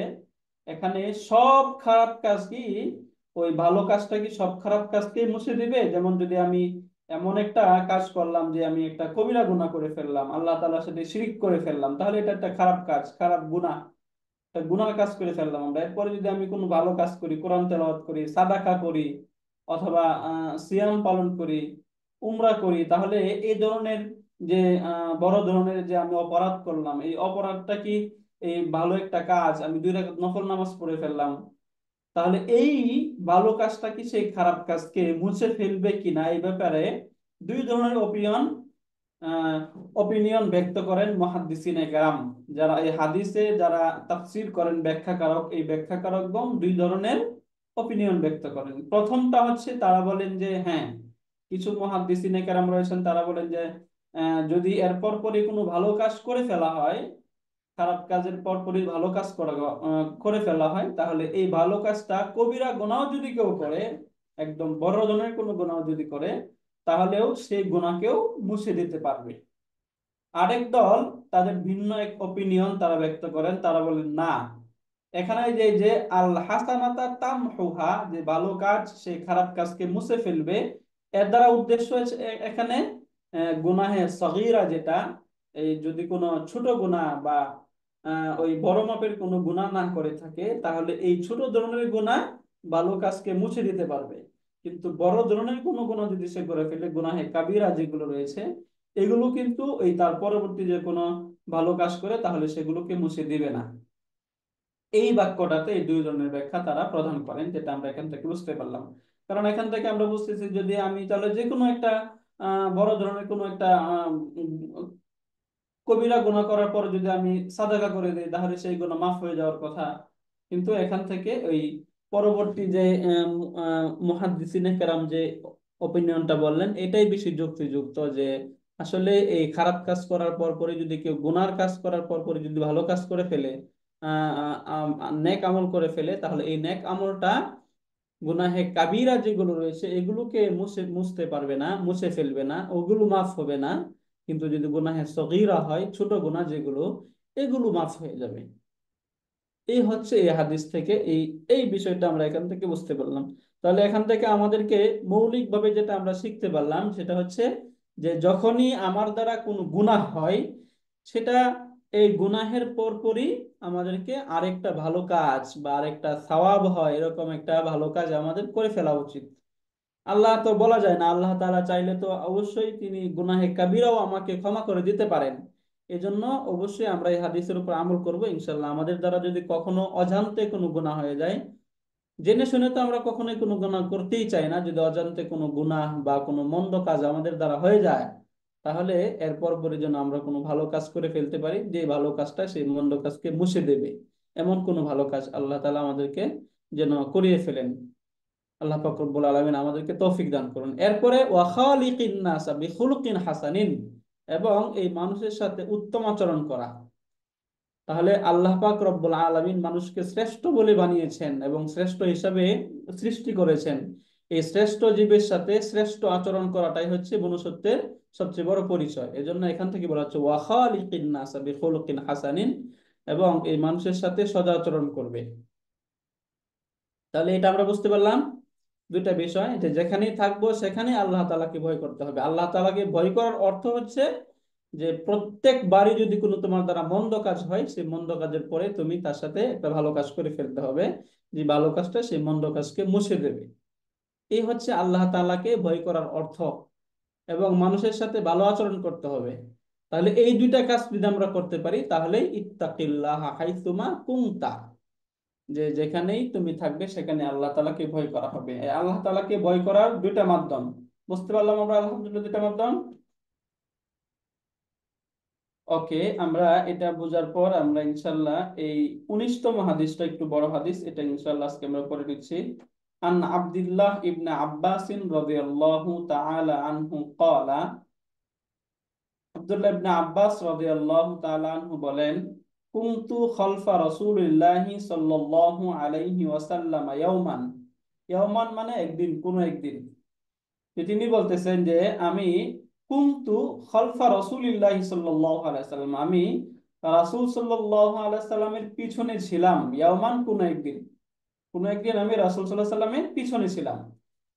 এখানে সব খারাপ কাজ কি, ওই ভালো কাজটা কি সব খারাপ কাজকে মুছে দিবে? যেমন যদি আমি এমন একটা কাজ করলাম যে আমি একটা কবিরা গুনাহ করে ফেললাম, আল্লাহ তাআলার সাথে শিরক করে ফেললাম, তাহলে এটা একটা খারাপ কাজ, খারাপ গুনাহ, একটা গুনার কাজ করে ফেললাম আমরা। এরপরে যদি আমি কোনো ভালো কাজ করি, কোরআন তেলাওয়াত করি, সাদাকা করি, অথবা সিয়াম পালন করি, উমরা করি, তাহলে এই ধরনের যে বড় ধরনের যে আমি অপরাধ করলাম, এই অপরাধটা কি, এই ভালো একটা কাজ, আমি 2 রাকাত নফল নামাজ পড়ে ফেললাম, তাহলে এই ভালো কাজটা কি সেই খারাপ কাজকে মুছে ফেলবে কিনা, এই ব্যাপারে 2 ধরনের অপিনিয়ন ব্যক্ত করেন মুহাদ্দিসিনে কেরাম। যারা এই হাদিসে যারা তাফসীর করেন, ব্যাখ্যাকারক, এই ব্যাখ্যাকারকগণ 2 ধরনের অপিনিয়ন ব্যক্ত করেন। প্রথমটা হচ্ছে, তারা বলেন যে হ্যাঁ, কিছু মুহাদ্দিসিনে কেরাম রয়েছেন, তারা বলেন যে যদি এরপর পরে কোনো ভালো কাজ করে ফেলা হয়, খারাপ কাজের পরপরই ভালো কাজ করে ফেলা হয়, তাহলে এই ভালো কাজটা কবিরা গুনাহ যদি কেউ করে, একদম বড় ধরনের কোনো গুনাহ যদি করে, তাহলেও সেই গুনাহকেও মুছে দিতে পারবে। আরেক দল, তাদের ভিন্ন এক অপিনিয়ন তারা ব্যক্ত করেন, তারা বলেন না, এখানে যে যে আল হাসানাতা তামহুহা, যে ভালো কাজ সেই খারাপ কাজকে মুছে ফেলবে, এর দ্বারা উদ্দেশ্য হচ্ছে এখানে গুনাহে সগীরা, যেটা এই যদি কোনো ছোট গুনাহ বা ওই বড় মাপের কোনো গুনাহ না করে থাকে, তাহলে এই ছোট ধরনের গুনাহ ভালো কাজকে মুছে দিতে পারবে। কিন্তু বড় ধরনের কোনো গুনাহ যদি সে করে ফেলে, গুনাহে কাবিরা যেগুলো রয়েছে, এগুলো কিন্তু এই তার পরবর্তী যে কোনো ভালো কাজ করে, তাহলে সেগুলোকে মুছে দিবে না। এই বাক্যটাতে এই 2 ধরনের ব্যাখ্যা তারা প্রদান করেন, যেটা আমরা এখান থেকে বুঝতে পারলাম। কারণ এখান থেকে আমরা বুঝতেছি, যদি আমি তাহলে যে কোনো একটা বড় ধরনের কোনো একটা কবিরা গুনাহ করার পর যদি আমি সাদাকা করে দিই, তাহলে সেই গুনাহ মাফ হয়ে যাওয়ার কথা। কিন্তু এখান থেকে ওই পরবর্তী যে মুহাদ্দিসিনে কেরাম যে অপিনিয়নটা বললেন, এটাই বেশি যুক্তিযুক্ত, যে আসলে এই খারাপ কাজ করার পর পরে যদি কেউ গুনার কাজ করার পর পরে যদি ভালো কাজ করে ফেলে, নেক আমল করে ফেলে, তাহলে এই নেক আমলটা গুনাহে কাবিরা যেগুলো রয়েছে এগুলোকে মুছতে পারবে না, মুছে ফেলবে না, ওগুলো মাফ হবে না। কিন্তু যদি গুনাহে সগীরা হয়, ছোট গুনাহ যেগুলো, এগুলো মাফ হয়ে যাবে। এই হচ্ছে এই হাদিস থেকে এই এই বিষয়টা আমরা এখান থেকে বুঝতে পারলাম। তাহলে এখান থেকে আমাদেরকে মৌলিকভাবে যেটা আমরা শিখতে পারলাম, সেটা হচ্ছে যে যখনই আমার দ্বারা কোনো গুনাহ হয়, সেটা এই গুনাহের পরপরই আমাদেরকে আরেকটা ভালো কাজ বা আরেকটা সওয়াব হয়, এরকম একটা ভালো কাজ আমাদের করে ফেলা উচিত। আল্লাহ তো বলা যায় না, আল্লাহ তাআলা চাইলে তো অবশ্যই তিনি গুনাহে কাবিরাও আমাকে ক্ষমা করে দিতে পারেন। এজন্য অবশ্যই আমরা এই হাদিসের উপর আমল করব ইনশাল্লাহ। আমাদের দ্বারা যদি কখনো অজান্তে কোনো গুনাহ হয়ে যায়, জেনে শুনে তো আমরা কখনোই কোনো গুনাহ করতেই চাই না, যদি অজান্তে কোনো গুনাহ বা কোনো মন্দ কাজ আমাদের দ্বারা হয়ে যায়, তাহলে এরপর পরে যেন আমরা কোনো ভালো কাজ করে ফেলতে পারি, যে ভালো কাজটা সেই মন্দ কাজকে মুছে দেবে, এমন কোনো ভালো কাজ আল্লাহ তাআলা আমাদেরকে যেন করিয়ে ফেলেন। আল্লাহ পাক রব্বুল আলামিন আমাদেরকে তৌফিক দান করুন। এরপরে ওয়া খালিকিন নাসা বিখুলুকিন হাসানিন, এবং এই মানুষের সাথে উত্তম আচরণ করা। তাহলে আল্লাহ পাক রব্বুল আলামিন মানুষকে শ্রেষ্ঠ বলে বানিয়েছেন এবং শ্রেষ্ঠ হিসাবে সৃষ্টি করেছেন। এই শ্রেষ্ঠ জীবের সাথে শ্রেষ্ঠ আচরণ করাটাই হচ্ছে মনুষ্যত্বের সবচেয়ে বড় পরিচয়। এজন্য এখান থেকে বলা হচ্ছে ওয়া খালিকিন নাসা বিখুলুকিন হাসানিন, এবং এই মানুষের সাথে সদাচরণ করবে। তাহলে এটা আমরা বুঝতে পারলাম 2টা বিষয়, যে যেখানেই থাকবো সেখানে আল্লাহ তাআলাকে ভয় করতে হবে। আল্লাহ তাআলাকে ভয় করার অর্থ হচ্ছে যে প্রত্যেকবারই যদি কোনো তোমার দ্বারা মন্দ কাজ হয়, সেই মন্দ কাজের পরে তুমি তার সাথে একটা ভালো কাজ করে ফেলতে হবে, যে ভালো কাজটা সেই মন্দ কাজকে মুছে দেবে। এই হচ্ছে আল্লাহ তাআলাকে ভয় করার অর্থ। এবং মানুষের সাথে ভালো আচরণ করতে হবে। তাহলে এই 2টা কাজ যদি আমরা করতে পারি, তাহলে ইত্তাকিল্লাহ হাইসুমা কুনতা, যে যেখানেই তুমি থাকবে সেখানে আল্লাহ তাআলাকে ভয় করা হবে। এই আল্লাহ তাআলাকে ভয় করার 2টা মাধ্যম বুঝতে পারলাম আমরা, আলহামদুলিল্লাহ 2টা মাধ্যম। ওকে, আমরা এটা বোঝার পর আমরা ইনশাল্লাহ এই 19তম হাদিসটা, একটু বড় হাদিস, এটা ইনশাল্লাহ আজকে আমরা পড়ে নিচ্ছি। আন আব্দুল্লাহ ইবনে আব্বাস রাদিয়াল্লাহু তাআলা আনহু ক্বালা আব্দুল্লাহ ইবনে আব্বাস রাদিয়াল্লাহু তাআলা আনহু বলেন, কুনতু খালফা রাসূলিল্লাহি সাল্লাল্লাহু আলাইহি ওয়াসাল্লাম ইয়াওমান। ইয়াওমান মানে একদিন, কোন একদিন। যে তিনি বলতেছেন যে আমি কুনতু খালফা রাসূলিল্লাহি সাল্লাল্লাহু আলাইহি ওয়াসাল্লাম, আমি রাসূল সাল্লাল্লাহু আলাইহি ওয়াসাল্লামের পিছনে ছিলাম। ইয়াওমান কোন একদিন, কোন একদিন আমি রাসূল সাল্লাল্লাহু আলাইহি ওয়াসাল্লামের পিছনে ছিলাম।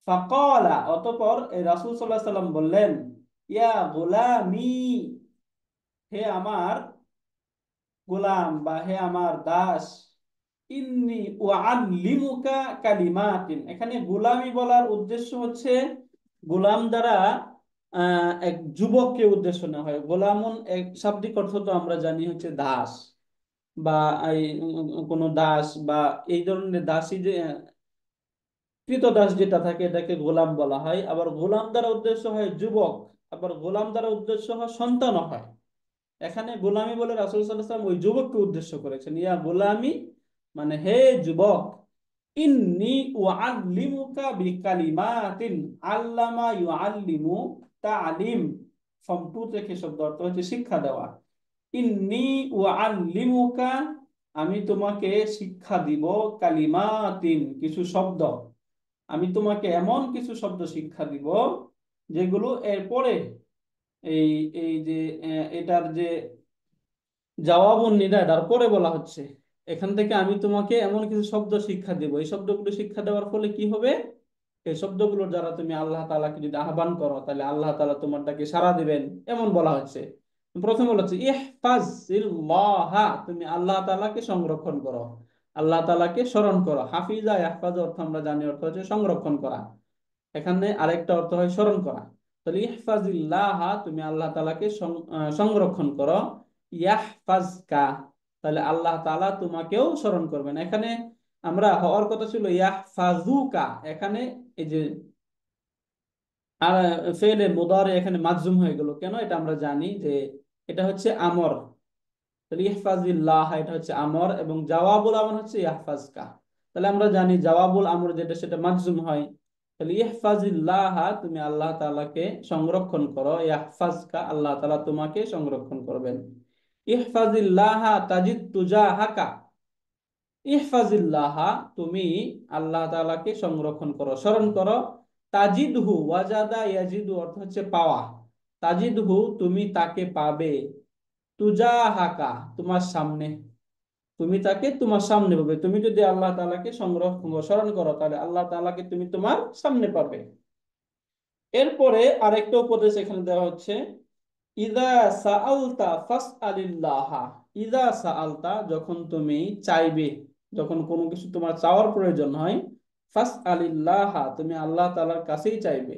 ফাকালা, অতঃপর এই রাসূল সাল্লাল্লাহু আলাইহি ওয়াসাল্লাম বললেন, ইয়া গোলামি, হে আমার গোলাম বা হে আমার দাস, ইন্নি উআল্লিমুকা কালিমাতিন। এখানে গোলামি বলার উদ্দেশ্য হচ্ছে গোলাম দ্বারা এক যুবককে উদ্দেশ্য নেওয়া হয়। গোলামুন এক শাব্দিক অর্থ তো আমরা জানি হচ্ছে দাস, বা এই কোনো দাস বা এই ধরনের দাসী যে কৃতদাস যেটা থাকে এটাকে গোলাম বলা হয়। আবার গোলাম দ্বারা উদ্দেশ্য হয় যুবক, আবার গোলাম দ্বারা উদ্দেশ্য হয় সন্তানও হয়। এখানে গোলামি বলে রাসূল সাল্লাল্লাহু আলাইহি ওয়াসাল্লাম ওই যুবককে উদ্দেশ্য করেছেন, ইয়া গোলামি মানে হে যুবক, ইন্নী উআল্লিমুকা বিকালিমাতিন, আল্লামা ইউআল্লিমু তালিম, ফর্ম টু থেকে শব্দ অর্থ হচ্ছে শিক্ষা দেওয়া। ইন্নী উআল্লিমুকা, আমি তোমাকে শিক্ষা দিব, কালিমাতিন কিছু শব্দ, আমি তোমাকে এমন কিছু শব্দ শিক্ষা দিব যেগুলো এরপরে এই এই যে এটার যে জবাবুন নিদা তারপরে বলা হচ্ছে, এখান থেকে আমি তোমাকে এমন কিছু শব্দ শিক্ষা দেব। এই শব্দগুলো শিক্ষা দেওয়ার ফলে কি হবে, এই শব্দগুলোর দ্বারা তুমি আল্লাহ তাআলাকে যদি আহ্বান করো তাহলে আল্লাহ তাআলা তোমার ডাকে সাড়া দিবেন, এমন বলা হচ্ছে। প্রথমে বলা হচ্ছে ইহফাজিল্লাহ, তুমি আল্লাহ তাআলাকে সংরক্ষণ করো, আল্লাহ তাআলাকে স্মরণ করো। হাফিজা ইহফাজ অর্থ আমরা জানি, অর্থ হচ্ছে সংরক্ষণ করা। এখানে আরেকটা অর্থ হয় স্মরণ করা। তাহলে ইহফাজিল্লাহ, তুমি আল্লাহ তাআলাকে সংরক্ষণ করো। ইয়াহফাজকা, তাহলে আল্লাহ তাআলা তোমাকেও স্মরণ করবেন। এখানে আমরা হওয়ার কথা ছিল ইয়াহফাজুকা, এখানে এই যে আর ফেলে মুদারে এখানে মাজজুম হয়ে গেল কেন, এটা আমরা জানি যে এটা হচ্ছে আমর। তাহলে ইহফাজিল্লাহ এটা হচ্ছে আমর, এবং জাওয়াবুল আমর হচ্ছে ইয়াহফাজকা। তাহলে আমরা জানি জাওয়াবুল আমর যেটা সেটা মাজজুম হয়। তাহলে ইহফাজিল্লাহ, তুমি আল্লাহ তাআলাকে সংরক্ষণ করো, ইয়াহফাজকা, আল্লাহ তাআলা তোমাকে সংরক্ষণ করবেন। ইহফাজিল্লাহ তাজিদ তুজাহাকা, ইহফাজিল্লাহ তুমি আল্লাহ তাআলাকে সংরক্ষণ করো, স্মরণ করো। তাজিদহু, ওয়াজাদা ইয়াজিদু অর্থ হচ্ছে পাওয়া। তাজিদহু তুমি তাকে পাবে, তুজাহাকা তোমার সামনে, তুমি তাকে তোমার সামনে পাবে। তুমি যদি আল্লাহ তাআলাকে সংরক্ষণ স্মরণ করো তাহলে আল্লাহ তাআলাকে তুমি তোমার সামনে পাবে। এরপরে আরেকটা উপদেশ এখানে দেওয়া হচ্ছে, ইদা সাআলতা ফাসআলিল্লাহ। ইদা সাআলতা যখন তুমি চাইবে, যখন কোনো কিছু তোমার চাওয়ার প্রয়োজন হয়, ফাসআলিল্লাহ তুমি আল্লাহ তাআলার কাছেই চাইবে।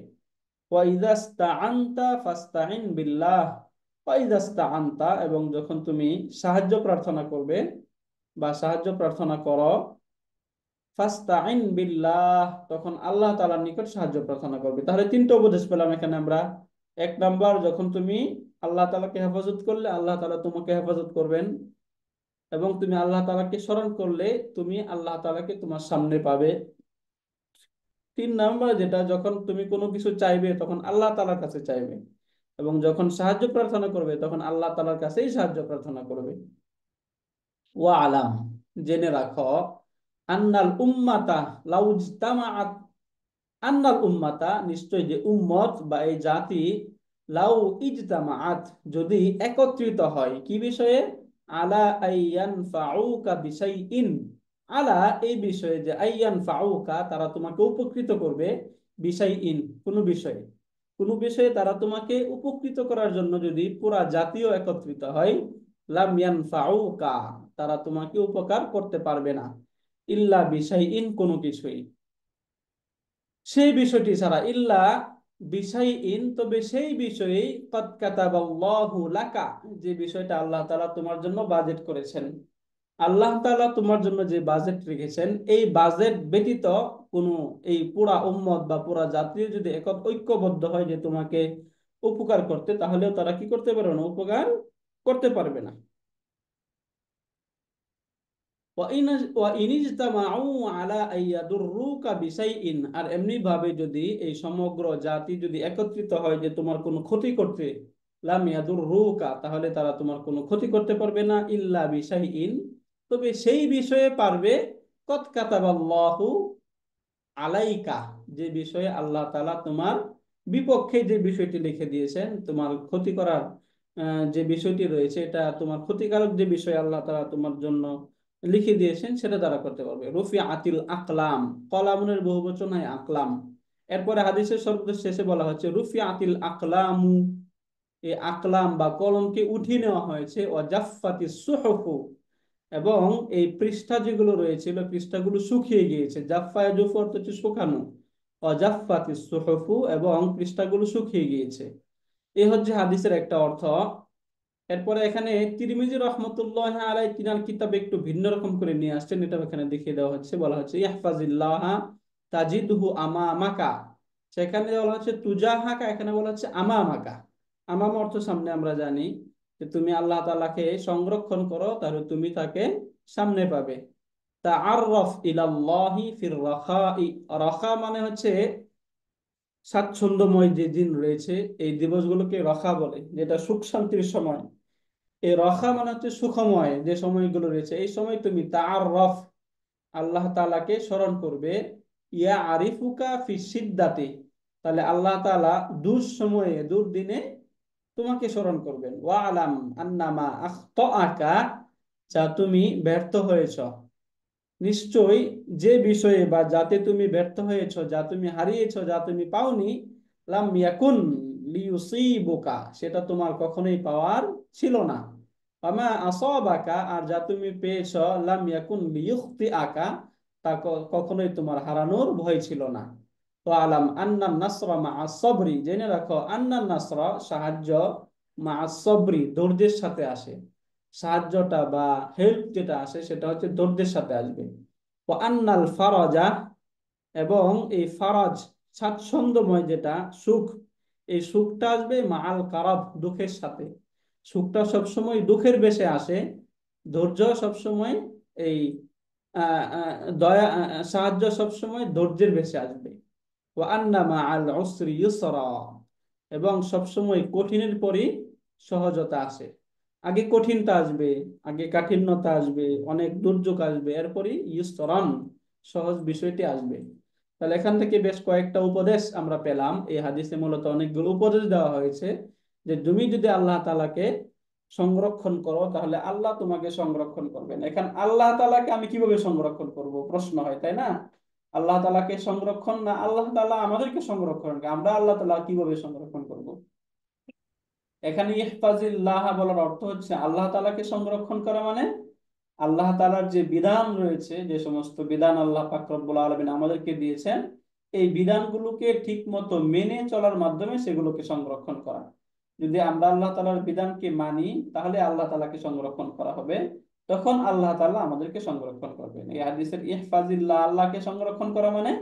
ওয়া ইদা ইসতাআনতা ফাসতাইন বিল্লাহ। ওয়া ইদা ইসতাআনতা, এবং যখন তুমি সাহায্য প্রার্থনা করবে বা সাহায্য প্রার্থনা করো, ফাস্তাইন বিল্লাহ তখন আল্লাহ তাআলার নিকট সাহায্য প্রার্থনা করবে। তাহলে তিনটা উপদেশ পেলাম এখানে আমরা। এক নাম্বার, যখন তুমি আল্লাহ তাআলাকে হেফাজত করলে আল্লাহ তাআলা তোমাকে হেফাজত করবেন, এবং তুমি আল্লাহ তাআলাকে স্মরণ করলে তুমি আল্লাহ তাআলাকে তোমার সামনে পাবে। তিন নাম্বার যেটা, যখন তুমি কোনো কিছু চাইবে তখন আল্লাহ তাআলার কাছে চাইবে, এবং যখন সাহায্য প্রার্থনা করবে তখন আল্লাহ তাআলার কাছেই সাহায্য প্রার্থনা করবে। ওয়া আলাম, জেনে রাখো, আন্নাল উম্মাতা লাউজতামাআত, আন্নাল উম্মাতা নিশ্চয় যে উম্মত বা এই জাতি, লাউ ইজতামাআত যদি একত্রিত হয় কি বিষয়ে, আলা আইয়ান ফাউকা বিশাইইন, আলা এই বিষয়ে যে আইয়ান ফাউকা তারা তোমাকে উপকৃত করবে, বিশাইইন কোনো বিষয়ে, কোনো বিষয়ে তারা তোমাকে উপকৃত করার জন্য যদি পুরা জাতীয় একত্রিত হয়, লাম ইয়ানফাউকা তারা তোমাকে উপকার করতে পারবে না, ইল্লা বিশাইইন কোনো কিছুই, সেই বিষয়টি ছাড়া, ইল্লা বিশাইইন তবে সেই বিষয়ে, কদ কাতাবাল্লাহু লাকা যে বিষয়টা আল্লাহ তাআলা তোমার জন্য বাজেট করেছেন। আল্লাহ তাআলা তোমার জন্য যে বাজেট রেখেছেন এই বাজেট ব্যতীত কোনো, এই পুরা উম্মত বা পুরা জাতীয় যদি ঐক্যবদ্ধ হয় যে তোমাকে উপকার করতে, তাহলেও তারা কি করতে পারবে না, উপকার করতে পারবে না। আর এমনি ভাবে যদি এই সমগ্র জাতি যদি একত্রিত হয় যে তোমার কোনো ক্ষতি করতে, লাম ইয়াদুররুকা, তাহলে তারা তোমার কোনো ক্ষতি করতে পারবে না, ইল্লা বিশাইইন, তবে সেই বিষয়ে পারবে, কদ কাতাবাল্লাহু আলাইকা, যে বিষয়ে আল্লাহ তাআলা তোমার বিপক্ষে যে বিষয়টি লিখে দিয়েছেন, তোমার ক্ষতি করার যে বিষয়টি রয়েছে, এটা তোমার ক্ষতিকারক যে বিষয় আল্লাহ তাআলা তোমার জন্য লিখে দিয়েছেন, সেটা তারা করতে পারবে। রফি আতিল আকলাম, কলামের বহুবচন হয় আকলাম। এরপরে হাদিসের সর্বশেষ শেষে বলা হচ্ছে রুফি আতিল আকলামু, এই আকলাম বা কলমকে উঠিয়ে নেওয়া হয়েছে, ও জাফফাতিস সুহুফু, এবং এই পৃষ্ঠা যেগুলো রয়েছিল পৃষ্ঠাগুলো শুকিয়ে গিয়েছে। জাফফা ইয়াজুফু অর্থ হচ্ছে শুকানো, অজাফফাতিস সুহুফু, এবং পৃষ্ঠাগুলো শুকিয়ে গিয়েছে। এই হচ্ছে হাদিসের একটা অর্থ। এরপরে এখানে তিরমিজি রহমতুল্লাহ আলাই তিনার কিতাবে একটু ভিন্ন রকম করে নিয়ে আসছেন, এটা এখানে দেখিয়ে দেওয়া হচ্ছে। বলা হচ্ছে ইহফাজিল্লাহ তাজিদহু আমামাকা, সেখানে বলা হচ্ছে তুজাহাকা, এখানে বলা হচ্ছে আমামাকা। আমাম অর্থ সামনে, আমরা জানি যে তুমি আল্লাহ তাআলাকে সংরক্ষণ করো, তাহলে তুমি তাকে সামনে পাবে। তাআররাফ ইলাল্লাহি ফির রাখাই, রাখা মানে হচ্ছে স্বাচ্ছন্দ্যময় যে দিন রয়েছে, এই দিবসগুলোকে রাখা বলে, যেটা সুখ শান্তির সময়। এই রাখা মানে হচ্ছে সুখময় যে সময়গুলো রয়েছে, এই সময় তুমি তাআররাফ, আল্লাহ তাআলাকে স্মরণ করবে। ইয়া আরিফুকা ফি সিদ্দাতি, তাহলে আল্লাহ তাআলা দুঃসময়ে দুর্দিনে তোমাকে স্মরণ করবেন। ওয়া আলাম আন্নামা আখতাআকা, যা তুমি ব্যর্থ হয়েছ, নিশ্চয়ই যে বিষয়ে বা যাতে তুমি ব্যর্থ হয়েছো, যা তুমি হারিয়েছো, যা তুমি পাওনি, লাম ইয়াকুন লিয়ুসিবুকা, সেটা তোমার কখনোই পাওয়ার ছিল না। আমা আসাবাকা, আর যা তুমি পেয়েছো, লাম ইয়াকুন লিয়ুখতিআকা, তা কখনোই তোমার হারানোর ভয় ছিল না। তো আলাম আন্নান নাসরা মাআস সাবরি, জেনে রাখো, আন্নান নাসরা, সাহায্য, মাআস সাবরি, ধৈর্যের সাথে আসে। সাহায্যটা বা হেল্প যেটা আসে সেটা হচ্ছে ধৈর্যের সাথে আসবে। ও আন্নাল ফারাজা, এবং এই ফারাজ স্বাচ্ছন্দ্যময় যেটা সুখ, এই সুখটা আসবে মাআল কারাব, দুঃখের সাথে। সুখটা সবসময় দুঃখের বেশে আসে, ধৈর্য সবসময় এই দয়া, সাহায্য সবসময় ধৈর্যের বেশে আসবে। ও আন্না মাআল উসরি ইউসরা, এবং সবসময় কঠিনের পরই সহজতা আসে। আগে কঠিনটা আসবে, আগে কাঠিন্যতা আসবে, অনেক দুর্যোগ আসবে, এরপরই ইউসরান, সহজ বিষয়টি আসবে। তাহলে এখান থেকে বেশ কয়েকটা উপদেশ আমরা পেলাম। এই হাদিসে মূলত অনেকগুলো উপদেশ দেওয়া হয়েছে, যে তুমি যদি আল্লাহ তাআলাকে সংরক্ষণ করো, তাহলে আল্লাহ তোমাকে সংরক্ষণ করবেন। এখন আল্লাহ তাআলাকে আমি কিভাবে সংরক্ষণ করব, প্রশ্ন হয়, তাই না? আল্লাহ তাআলাকে সংরক্ষণ না, আল্লাহ তাআলা আমাদেরকে সংরক্ষণ করে, আমরা আল্লাহ তাআলা কিভাবে সংরক্ষণ করব? এখানে ইহফাজিল্লাহ বলার অর্থ হচ্ছে আল্লাহ তাআলাকে সংরক্ষণ করা, মানে আল্লাহ তাআলার যে বিধান রয়েছে, যে সমস্ত বিধান আল্লাহ পাক রব্বুল আলামিন আমাদেরকে দিয়েছেন, এই বিধানগুলোকে ঠিক মতো মেনে চলার মাধ্যমে সেগুলোকে সংরক্ষণ করা। যদি আমরা আল্লাহ তাআলার বিধানকে মানি, তাহলে আল্লাহ তাআলাকে সংরক্ষণ করা হবে, তখন আল্লাহ তাআলা আমাদেরকে সংরক্ষণ করবেন। এই হাদিসের ইহফাজিল্লাহ, আল্লাহকে সংরক্ষণ করা মানে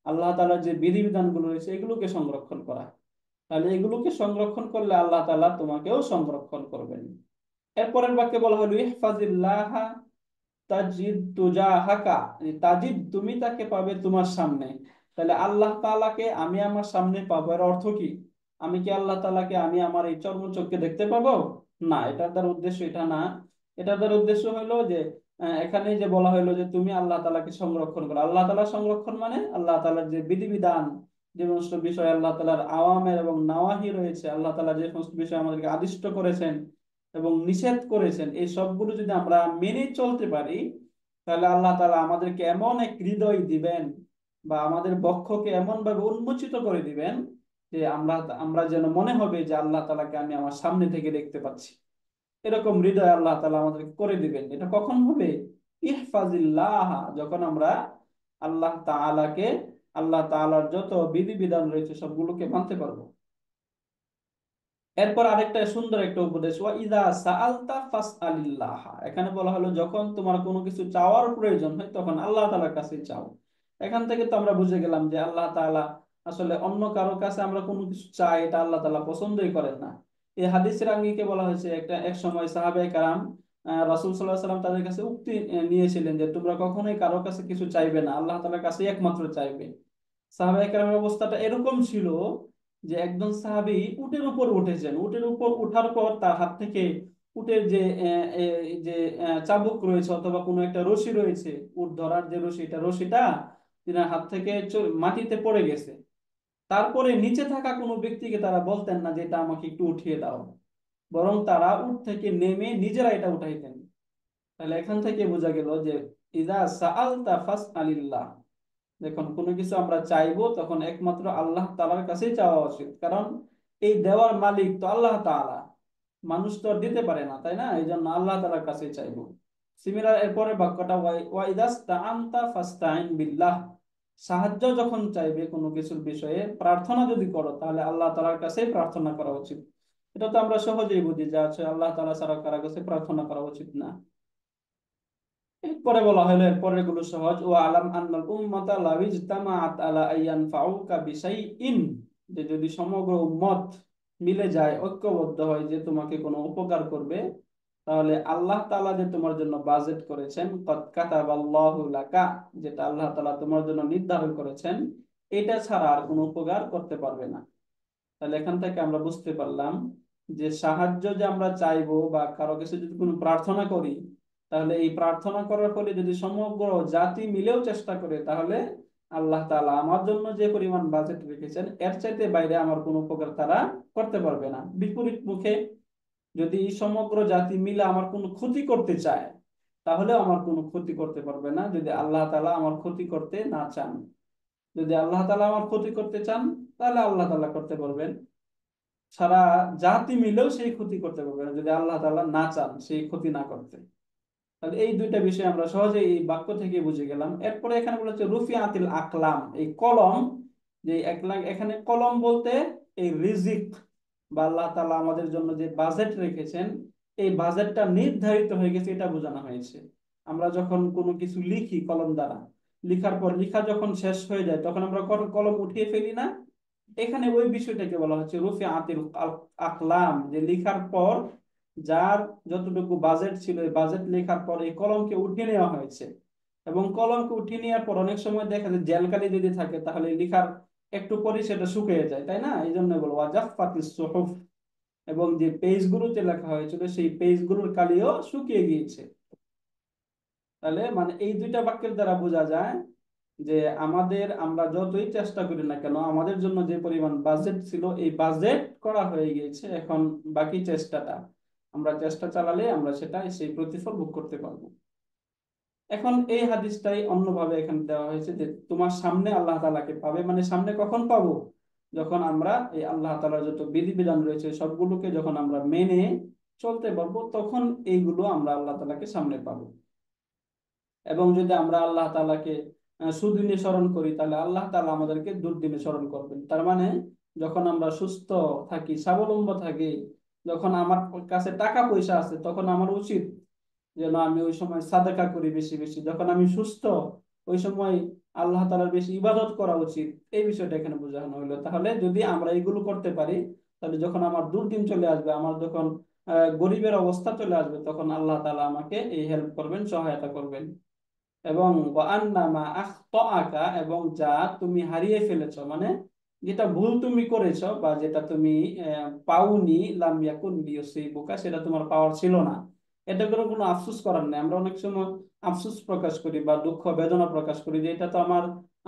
আল্লাহ তাআলার যে বিধিবিধানগুলো রয়েছে এগুলোকে সংরক্ষণ করা। তাহলে এগুলোকে সংরক্ষণ করলে আল্লাহ তাআলা তোমাকেও সংরক্ষণ করবেন। এরপরের বাক্যে বলা হলো ইহফাজিল্লাহ তাজিদ তুজাহাকা, তাজিদ, তুমি তাকে পাবে তোমার সামনে। তাহলে আল্লাহ তাআলাকে আমি আমার সামনে পাবো, এর অর্থ কি? আমি কি আল্লাহ তাআলাকে আমি আমার এই চর্মচক্ষে দেখতে পাবো? না, এটার দ্বারা উদ্দেশ্য এটা না। এটার দ্বারা উদ্দেশ্য হলো যে এখানে যে বলা হলো যে তুমি আল্লাহ তাআলাকে সংরক্ষণ করো। আল্লাহ তাআলা সংরক্ষণ মানে আল্লাহ তাআলার যে বিধিবিধান, যে সমস্ত বিষয় আল্লাহ তাআলার আওয়ামের এবং নাওয়াহি রয়েছে, আল্লাহ তাআলা যে সমস্ত বিষয় আমাদেরকে আদিষ্ট করেছেন এবং নিষেধ করেছেন, এই সবগুলো যদি আমরা মেনে চলতে পারি, তাহলে আল্লাহ তাআলা আমাদেরকে এমন এক হৃদয় দিবেন, বা আমাদের বক্ষকে এমন ভাবে উন্মোচিত করে দিবেন, যে আমরা আমরা যেন মনে হবে যে আল্লাহ তাআলাকে আমি আমার সামনে থেকে দেখতে পাচ্ছি। এরকম হৃদয় আল্লাহ তাআলা আমাদেরকে করে দিবেন। এটা কখন হবে? ইহফাজিল্লাহ, যখন আমরা আল্লাহ তাআলাকে, আল্লাহ তাআলার যত বিধিবিধান রয়েছে সবগুলোকে মানতে পারবো। এরপর আরেকটা সুন্দর একটা উপদেশ, ওয়া ইযা সাআলতা ফাসআলিল্লাহ, এখানে বলা হলো যখন তোমার কোনো কিছু চাওয়ার প্রয়োজন হয় তখন আল্লাহ তাআলার কাছে চাও। এখান থেকে তো আমরা বুঝে গেলাম যে আল্লাহ তাআলা আসলে অন্য কারো কাছে আমরা কোনো কিছু চাই, এটা আল্লাহ তাআলা পছন্দই করেন না। এই হাদিসের আঙ্গিকে বলা হয়েছে, এক সময় সাহাবায়ে কেরাম রাসূল সাল্লাল্লাহু আলাইহি ওয়াসাল্লাম তাদের কাছে উক্তি নিয়েছিলেন যে তোমরা কখনোই কারো কাছে কিছু চাইবে না, আল্লাহ তাআলার কাছে একমাত্র চাইবে। সাহাবায়ে কেরামের অবস্থাটা এরকম ছিল যে একজন সাহাবী উটের উপর উঠেছেন, উটের উপর ওঠার পর তার হাত থেকে উটের যে চাবুক রয়েছে অথবা কোনো একটা রশি রয়েছে, উট ধরার যে রশিটা, রশিটা তিনার হাত থেকে মাটিতে পড়ে গেছে। তারপরে নিচে থাকা কোনো ব্যক্তিকে তারা বলতেন না যে এটা আমাকে একটু উঠিয়ে দাও, বরং তারা উট থেকে নেমে নিজেরা এটা উঠাইতেন। তাহলে এখান থেকে বোঝা গেল যে ইযা সাআলতা ফাসআলিল্লাহ, যখন কোনো কিছু আমরা চাইবো তখন একমাত্র আল্লাহ তাআলার কাছেই চাওয়া উচিত, কারণ এই দেওয়ার মালিক তো আল্লাহ তাআলা, মানুষ তো আর দিতে পারে না, তাই না? এই জন্য আল্লাহ তাআলার কাছেই চাইবো। সিমিলার এরপরে বাক্যটা ওয়া ইদাস্তাআনতা ফাস্তাইন বিল্লাহ, সাহায্য যখন চাইবে কোনো কিছুর বিষয়ে, প্রার্থনা যদি করো তাহলে আল্লাহ তাআলার কাছেই প্রার্থনা করা উচিত। এটা তো আমরা সহজেই বুঝি যে আছে আল্লাহ তাআলা ছাড়া কারো কাছে প্রার্থনা করা উচিত না। এরপরে বলা হলো, এরপরের গুলো সহজ, ও আলাম আন্নাল উম্মাতা লাউ ইজতামাআত আলা আইয়ানফাউকা বিশাইইন, যে যদি সমগ্র উম্মত মিলে যায়, ঐক্যবদ্ধ হয় যে তোমাকে কোনো উপকার করবে, তাহলে আল্লাহ তাআলা যে তোমার জন্য বাজেট করেছেন, কদ কাতাবাল্লাহু লাকা, যেটা আল্লাহ তাআলা তোমার জন্য নির্ধারণ করেছেন, এটা ছাড়া আর কোনো উপকার করতে পারবে না। তাহলে এখান থেকে আমরা বুঝতে পারলাম যে সাহায্য যে আমরা চাইবো বা কারো কাছে যদি কোনো প্রার্থনা করি, তাহলে এই প্রার্থনা করার ফলে যদি সমগ্র জাতি মিলেও চেষ্টা করে, তাহলে আল্লাহ তাআলা আমার জন্য যে পরিমাণ বাজেট রেখেছেন এর চাইতে বাইরে আমার কোনো উপকার তারা করতে পারবে না। বিপরীত মুখে যদি সমগ্র জাতি মিলে আমার কোনো ক্ষতি করতে চায়, তাহলে আমার কোনো ক্ষতি করতে পারবে না, যদি আল্লাহ তাআলা আমার ক্ষতি করতে না চান। যদি আল্লাহ তাআলা আমার ক্ষতি করতে চান, তাহলে আল্লাহ তাআলা করতে পারবেন, সারা জাতি মিলেও সেই ক্ষতি করতে পারবে না যদি আল্লাহ তাআলা না চান সেই ক্ষতি না করতে। তাহলে এই দুইটা বিষয় আমরা সহজেই এই বাক্য থেকে বুঝে গেলাম। এরপরে এখানে বলা হচ্ছে রুফিআতিল আকলাম, এই কলম, যে এখানে কলম বলতে এই রিজিক বা আল্লাহ তাআলা আমাদের জন্য যে বাজেট রেখেছেন, এই বাজেটটা নির্ধারিত হয়ে গেছে এটা বোঝানো হয়েছে। আমরা যখন কোনো কিছু লিখি কলম দ্বারা, লিখার পর লিখা যখন শেষ হয়ে যায় তখন আমরা কলম উঠিয়ে ফেলি না, এখানে ওই বিষয়টাকে বলা হচ্ছে রুফি আতিল আকলাম, যে লেখার পর যার যতটুকু বাজেট ছিল এই বাজেট লেখার পর এই কলমকে উঠিয়ে নেওয়া হয়েছে। এবং কলমকে উঠিয়ে নেওয়ার পর অনেক সময় দেখা যায় জেলকালি যদি থাকে তাহলে লেখার একটু পরে সেটা শুকিয়ে যায়, তাই না? এই জন্য বলো ওয়াজাফাতিস সুহুফ, এবং যে পেজগুলোতে লেখা হয়েছিল সেই পেজগুলোর কালিও শুকিয়ে গিয়েছে। তাহলে মানে এই দুইটা বাক্যের দ্বারা বোঝা যায় যে আমরা যতই চেষ্টা করি না কেন, আমাদের জন্য যে পরিমাণ বাজেট ছিল এই বাজেট করা হয়ে গিয়েছে, এখন বাকি চেষ্টাটা, আমরা চেষ্টা চালালে আমরা সেটা সেই প্রতিফল ভোগ করতে পারবো। এখন এই হাদিসটাই অন্যভাবে এখানে দেওয়া হয়েছে যে তোমার সামনে আল্লাহ তাআলাকে পাবে, মানে সামনে কখন পাবো? যখন আমরা এই আল্লাহ তাআলার যত বিধিবিধান রয়েছে সবগুলোকে যখন আমরা মেনে চলতে পারবো, তখন এইগুলো আমরা আল্লাহ তাআলাকে সামনে পাবো। এবং যদি আমরা আল্লাহ তাআলাকে সুদিনে স্মরণ করি, তাহলে আল্লাহ তাআলা আমাদেরকে দুর্দিনে স্মরণ করবেন। তার মানে যখন আমরা সুস্থ থাকি, স্বাবলম্বী থাকি, যখন আমার কাছে টাকা পয়সা আছে, তখন আমার উচিত যেন আমি ওই সময় সাদাকা করি বেশি বেশি। যখন আমি সুস্থ, ওই সময় আল্লাহ তাআলার বেশি ইবাদত করা উচিত। এই বিষয়টা এখানে বোঝানো হলো। তাহলে যদি আমরা এগুলো করতে পারি, তাহলে যখন আমার দুর্দিন চলে আসবে, আমার যখন গরিবের অবস্থা চলে আসবে, তখন আল্লাহ তাআলা আমাকে এই হেল্প করবেন, সহায়তা করবেন। এবং এবং যা তুমি হারিয়ে ফেলেছো, মানে যেটা ভুল তুমি করেছো বা যেটা তুমি পাওনি, লাম ইয়াকুন লিয়ুসিবুকা, সেটা তোমার পাওয়ার ছিল না, এটা করে কোনো আফসোস করার নেই। আমরা অনেক সময় আফসোস প্রকাশ করি বা দুঃখ বেদনা প্রকাশ করি যে এটা তো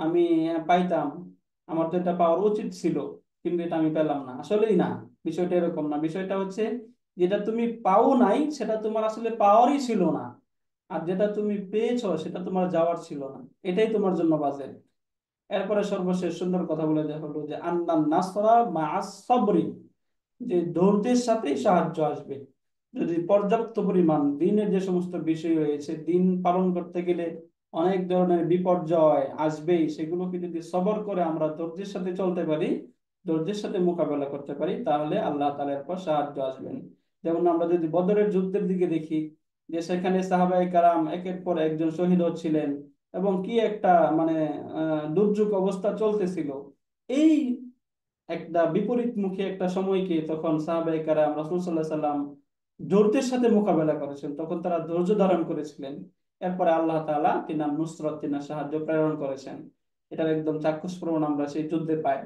আমি পাইতাম, আমার তো এটা পাওয়ার উচিত ছিল, কিন্তু এটা আমি পেলাম না। আসলেই না, বিষয়টা এরকম না। বিষয়টা হচ্ছে যেটা তুমি পাও নাই সেটা তোমার আসলে পাওয়ারই ছিল না, আর যেটা তুমি পেয়েছো সেটা তোমার যাওয়ার ছিল না, এটাই তোমার জন্য বাজে। এরপরে সর্বশেষ সুন্দর কথা বলে দেওয়া হলো যে আন্নান নাসরা মা'আস সাবরি, যে ধৈর্যের সাথেই সাহায্য আসবে। যদি পর্যাপ্ত পরিমাণ দিনের যে সমস্ত বিষয় রয়েছে, দিন পালন করতে গেলে অনেক ধরনের বিপর্যয় আসবেই, সেগুলোকে যদি সবর করে আমরা ধৈর্যের সাথে চলতে পারি, ধৈর্যের সাথে মোকাবেলা করতে পারি, তাহলে আল্লাহ তাআলার পর সাহায্য আসবেন। যেমন আমরা যদি বদরের যুদ্ধের দিকে দেখি, যে সেখানে সাহাবায়ে কেরাম একের পর একজন শহীদ হচ্ছিলেন, এবং কি একটা মানে দুর্যোগ অবস্থা চলতেছিল। এই একটা বিপরীত মুখী একটা সময়কে তখন সাহাবায়ে কেরাম রাসূল সাল্লাল্লাহু আলাইহি সাল্লাম ধৈর্যের সাথে মোকাবেলা করেছেন, তখন তারা ধৈর্য ধারণ করেছিলেন। এরপরে আল্লাহ তাআলা তিনার নুসরত, তিনার সাহায্য প্রেরণ করেছেন। এটার একদম চাক্ষুষ প্রমাণ আমরা সেই যুদ্ধে পাই।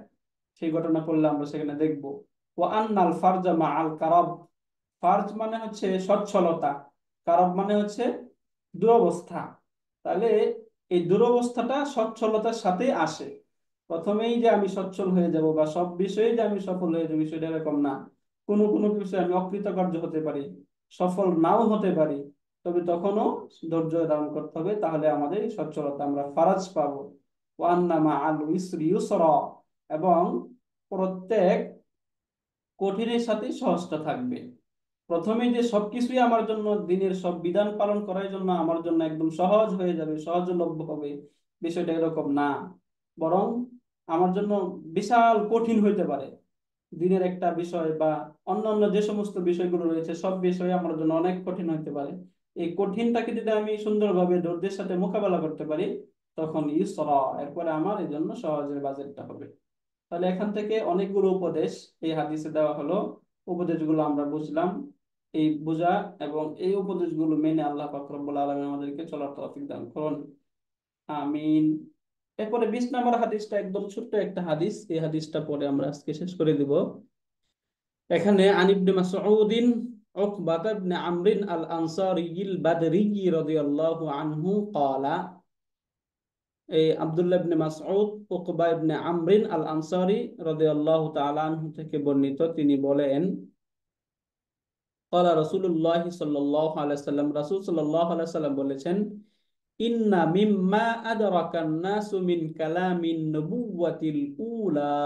সেই ঘটনা পড়লে আমরা সেখানে দেখবো। ওয়া আন্নাল ফারজা মাআল কারাব, ফার্জ মানে হচ্ছে সচ্ছলতা, কারব মানে হচ্ছে দুরবস্থা। তাহলে এই দুরবস্থাটা সচ্ছলতার সাথে আসে। প্রথমেই যে আমি সচ্ছল হয়ে যাব বা সব বিষয়ে যে আমি সফল হয়ে যাবো বিষয়টা এরকম না। কোনো কোনো বিষয়ে আমি অকৃতকার্য হতে পারি, সফল নাও হতে পারি, তবে তখনও ধৈর্য ধারণ করতে হবে, তাহলে আমাদের এই সচ্ছলতা আমরা ফারাজ পাবো। ওয়ান্না মাআল ইসরি ইউসরা, এবং প্রত্যেক কঠিনের সাথে সহজটা থাকবে। প্রথমে যে সবকিছুই আমার জন্য দিনের সব বিধান পালন করার জন্য আমার জন্য একদম সহজ হয়ে যাবে, সহজলভ্য হবে, বিষয়টা এরকম না। বরং আমার জন্য বিশাল কঠিন হইতে পারে দিনের একটা বিষয়, বা অন্যান্য যে সমস্ত বিষয়গুলো রয়েছে সব বিষয় আমার জন্য অনেক কঠিন হইতে পারে। এই কঠিনটাকে যদি আমি সুন্দরভাবে ধৈর্যের সাথে মোকাবেলা করতে পারি, তখন ইসরা, এরপরে আমার এই জন্য সহজের বাজেটটা হবে। তাহলে এখান থেকে অনেকগুলো উপদেশ এই হাদিসে দেওয়া হলো। উপদেশগুলো আমরা বুঝলাম, এই বোঝা এবং এই উপদেশগুলো মেনে আল্লাহ পাক রব্বুল আলামিন আমাদেরকে চলার তৌফিক দান করুন, আমিন। এরপরে 20 নম্বর হাদিসটা একদম ছোট্ট একটা হাদিস, এই হাদিসটা পরে আমরা আজকে শেষ করে দিব। এখানে আন ইবনে মাসউদিন উকবাহ ইবনে আমরিন আল আনসারিয়িল বাদরি রাদিয়াল্লাহু আনহু ক্বালা, এই আব্দুল্লাহ ইবনে মাসউদ উকবা ইবনে আমরিন আল আনসারী রাদিয়াল্লাহু তাআলা আনহু থেকে বর্ণিত, তিনি বলেন, ক্বালা রাসূলুল্লাহ সাল্লাল্লাহু আলাইহি ওয়াসাল্লাম, রাসূল সাল্লাল্লাহু আলাইহি ওয়াসাল্লাম বলেছেন, ইন্না মিম্মা আদরাকান নাসু মিন কালামিন নবুওয়াতিল উলা,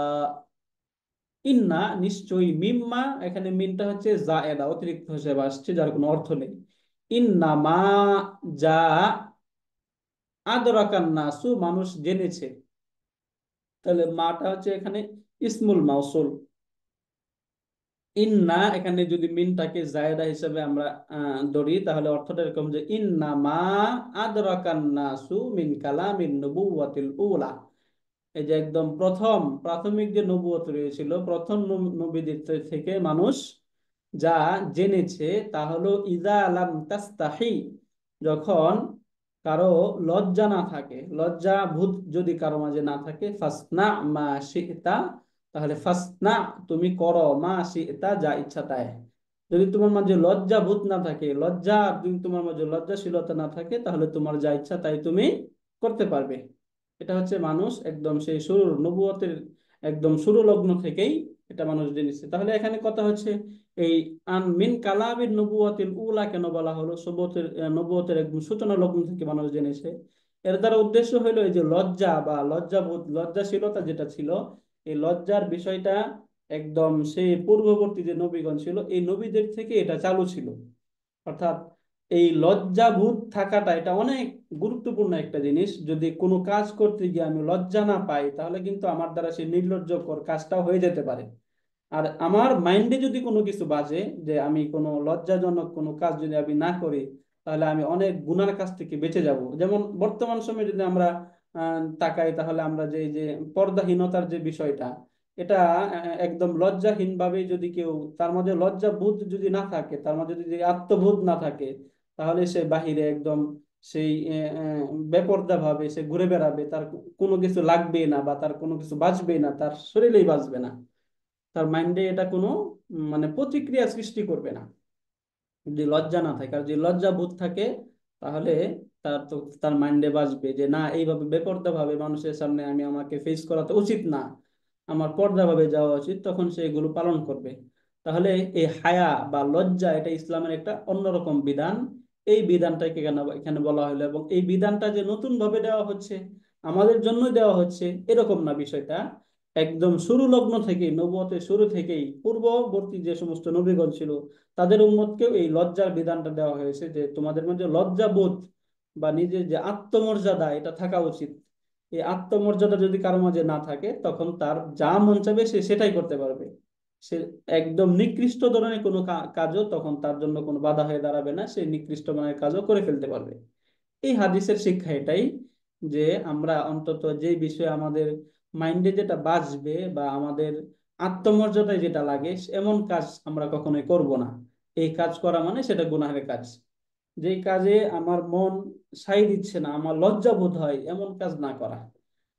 ইন্না নিশ্চয়ই, মিম্মা এখানে মিনটা হচ্ছে জায়েদা, অতিরিক্ত হিসেবে আসছে, যার কোনো অর্থ নেই। ইন্না মা, যা, আদরাকান নাসু মানুষ জেনেছে, তাহলে মাটা হচ্ছে এখানে ইসমুল মাউসুল। ইন্না এখানে যদি মিনটাকে জায়দা হিসেবে আমরা ধরি, তাহলে অর্থটা এরকম যে ইন্না মা আদরাকান নাসু মিন কালামিন নবুওয়াতিল উলা, এই যে একদম প্রথম প্রাথমিক যে নবুয়ত রয়েছিল, প্রথম নবীদের থেকে মানুষ যা জেনেছে তা হলো ইযা লাম তাস্তাহি, যখন কারো লজ্জা না থাকে, লজ্জা ভূত যদি কারো মাঝে না থাকে, ফাসনা মা শিতা, তাহলে ফাসনা তুমি করো, মা শিতা যা ইচ্ছা তাই। যদি তোমার মাঝে লজ্জা ভূত না থাকে, লজ্জা, যদি তোমার মাঝে লজ্জাশীলতা না থাকে, তাহলে তোমার যা ইচ্ছা তাই তুমি করতে পারবে। এটা হচ্ছে মানুষ একদম সেই শুরুর নবুয়তের একদম শুরু লগ্ন থেকেই এটা মানুষ জেনেছে। তাহলে এখানে কথা হচ্ছে এই আন মিন কালাবিন নবুওয়াতিল উলা কেন বলা হলো, নবুয়তের একদম সূচনা লগ্ন থেকে মানুষ জেনেছে। এর দ্বারা উদ্দেশ্য হলো এই যে লজ্জা বা লজ্জাবোধ, লজ্জাশীলতা যেটা ছিল, এই লজ্জার বিষয়টা একদম সেই পূর্ববর্তী যে নবীগণ ছিল এই নবীদের থেকে এটা চালু ছিল। অর্থাৎ এই লজ্জাবোধ থাকাটা এটা অনেক গুরুত্বপূর্ণ একটা জিনিস। যদি কোনো কাজ করতে গিয়ে আমি লজ্জা না পাই, তাহলে কিন্তু আমার দ্বারা সেই নির্লজ্জকর কাজটাও হয়ে যেতে পারে। আর আমার মাইন্ডে যদি কোনো কিছু বাজে, যে আমি কোনো লজ্জাজনক কোনো কাজ যদি আমি না করি, তাহলে আমি অনেক গুনার কাছ থেকে বেঁচে যাব। যেমন বর্তমান সময়ে যদি আমরা তাকাই, তাহলে আমরা যে এই যে পর্দাহীনতার যে বিষয়টা, এটা একদম লজ্জাহীন ভাবে যদি কেউ, তার মধ্যে লজ্জাবোধ যদি না থাকে, তার মধ্যে যদি আত্মবোধ না থাকে, তাহলে সে বাহিরে একদম সেই বেপর্দা ভাবে সে ঘুরে বেড়াবে, তার কোনো কিছু লাগবে না বা তার কোনো কিছু বাঁচবে না, তার শরীরেই বাঁচবে না, তার মাইন্ডে এটা কোনো মানে প্রতিক্রিয়া সৃষ্টি করবে না যদি লজ্জা না থাকে। আর যদি লজ্জা বোধ থাকে, তাহলে তার মাইন্ডে বাসবে যে না, এইভাবে বেপরদা ভাবে মানুষের সামনে আমাকে ফেস করা তো উচিত না, আমার পর্দা ভাবে যাওয়া উচিত, তখন সে এগুলো পালন করবে। তাহলে এই হায়া বা লজ্জা এটা ইসলামের একটা অন্যরকম বিধান। এই বিধানটাকে কেন এখানে বলা হলো, এবং এই বিধানটা যে নতুন ভাবে দেওয়া হচ্ছে, আমাদের জন্যই দেওয়া হচ্ছে এরকম না বিষয়টা। একদম শুরু লগ্ন থেকেই, নবুয়তের শুরু থেকেই পূর্ববর্তী যে সমস্ত নবীগণ ছিল, তাদের উম্মতকেও এই লজ্জার বিধানটা দেওয়া হয়েছে, যে তোমাদের মধ্যে লজ্জাবোধ বা নিজের যে আত্মমর্যাদা এটা থাকা উচিত। এই আত্মমর্যাদা যদি কারো মাঝে না থাকে, তখন তার যা মন চাবে সে সেটাই করতে পারবে। সে একদম নিকৃষ্ট ধরনের কোনো কাজও তখন তার জন্য কোনো বাধা হয়ে দাঁড়াবে না, সে নিকৃষ্ট মানের কাজও করে ফেলতে পারবে। এই হাদিসের শিক্ষা এটাই, যে আমরা অন্তত যে বিষয়ে আমাদের মাইন্ডে যেটা বাজবে বা আমাদের আত্মমর্যাদায় যেটা লাগে, এমন কাজ আমরা কখনোই করব না। এই কাজ করা মানে সেটা গুনাহের কাজ। যেই কাজে আমার মন সাই দিচ্ছে না, আমার লজ্জা বোধ হয়, এমন কাজ না করা।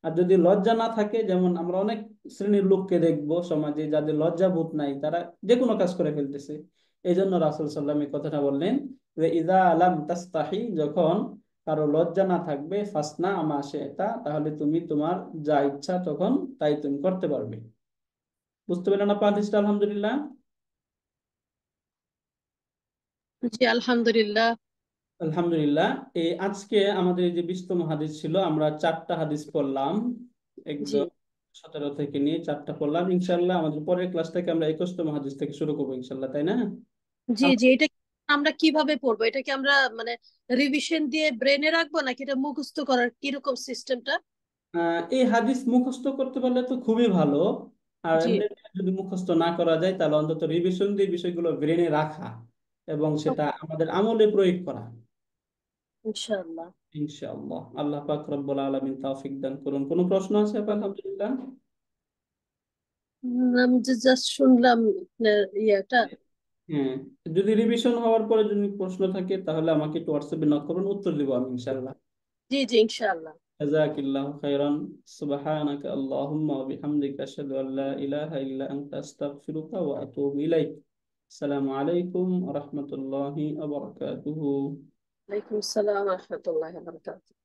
আর যদি লজ্জা না থাকে, যেমন আমরা অনেক শ্রেণীর লোককে দেখবো সমাজে যাদের লজ্জাবোধ নাই, তারা যে কোনো কাজ করে ফেলতেছে। এই জন্য রাসূল সাল্লাল্লাহু আলাইহি ওয়াসাল্লাম এই কথাটা বললেন যে ইযা লাম তাস্তাহি, যখন কারো লজ্জা না থাকবে, ফাসনা মা শি'তা, তাহলে তুমি তোমার যা ইচ্ছা তখন তাই তুমি করতে পারবে। বুঝতে পারলেন না হাদিসটা? আলহামদুলিল্লাহ। জি আলহামদুলিল্লাহ। আলহামদুলিল্লাহ। এই আজকে আমাদের এই যে 20তম হাদিস ছিল, আমরা 4টা হাদিস পড়লাম, জি একদম 17 থেকে নিয়ে 4টা পড়লাম। ইনশাআল্লাহ আমাদের পরের ক্লাস থেকে আমরা 21তম হাদিস থেকে শুরু করবো ইনশাআল্লাহ, তাই না? জি আম- জি, এটা আমরা কিভাবে পড়বো? এটা কি আমরা মানে রিভিশন দিয়ে ব্রেনে রাখবো, নাকি এটা মুখস্থ করার কিরকম সিস্টেমটা? এই হাদিস মুখস্থ করতে পারলে তো খুবই ভালো। আর জি। এমনি যদি মুখস্থ না করা যায়, তাহলে অন্তত রিভিশন দিয়ে বিষয়গুলো ব্রেনে রাখা এবং সেটা আমাদের আমলে প্রয়োগ করা। ইনশাআল্লাহ। ইনশাআল্লাহ। আল্লাহ পাক রব্বুল আলামিন তৌফিক দান করুন। কোনো প্রশ্ন আছে আপা? আলহামদুলিল্লাহ। আমি যে জাস্ট শুনলাম আপনার ইয়েটা। হ্যাঁ, যদি রিভিশন হওয়ার পরে যদি প্রশ্ন থাকে তাহলে আমাকে একটু হোয়াটসঅ্যাপে নক করুন, উত্তর দিব আমি ইনশাআল্লাহ। জি জি ইনশাআল্লাহ। জাযাকিল্লাহু খাইরান। সুবহানাকা আল্লাহুম্মা ওয়া বিহামদিকা আশহাদু আল লা ইলাহা ইল্লা আনতা আস্তাগফিরুকা ওয়া আতুবু ইলাইক। আসসালামু আলাইকুম ওয়া রাহমাতুল্লাহি ওয়া বারাকাতুহু। ওয়ালাইকুম আসসালাম ওয়া রাহমাতুল্লাহি ওয়া বারাকাতুহু।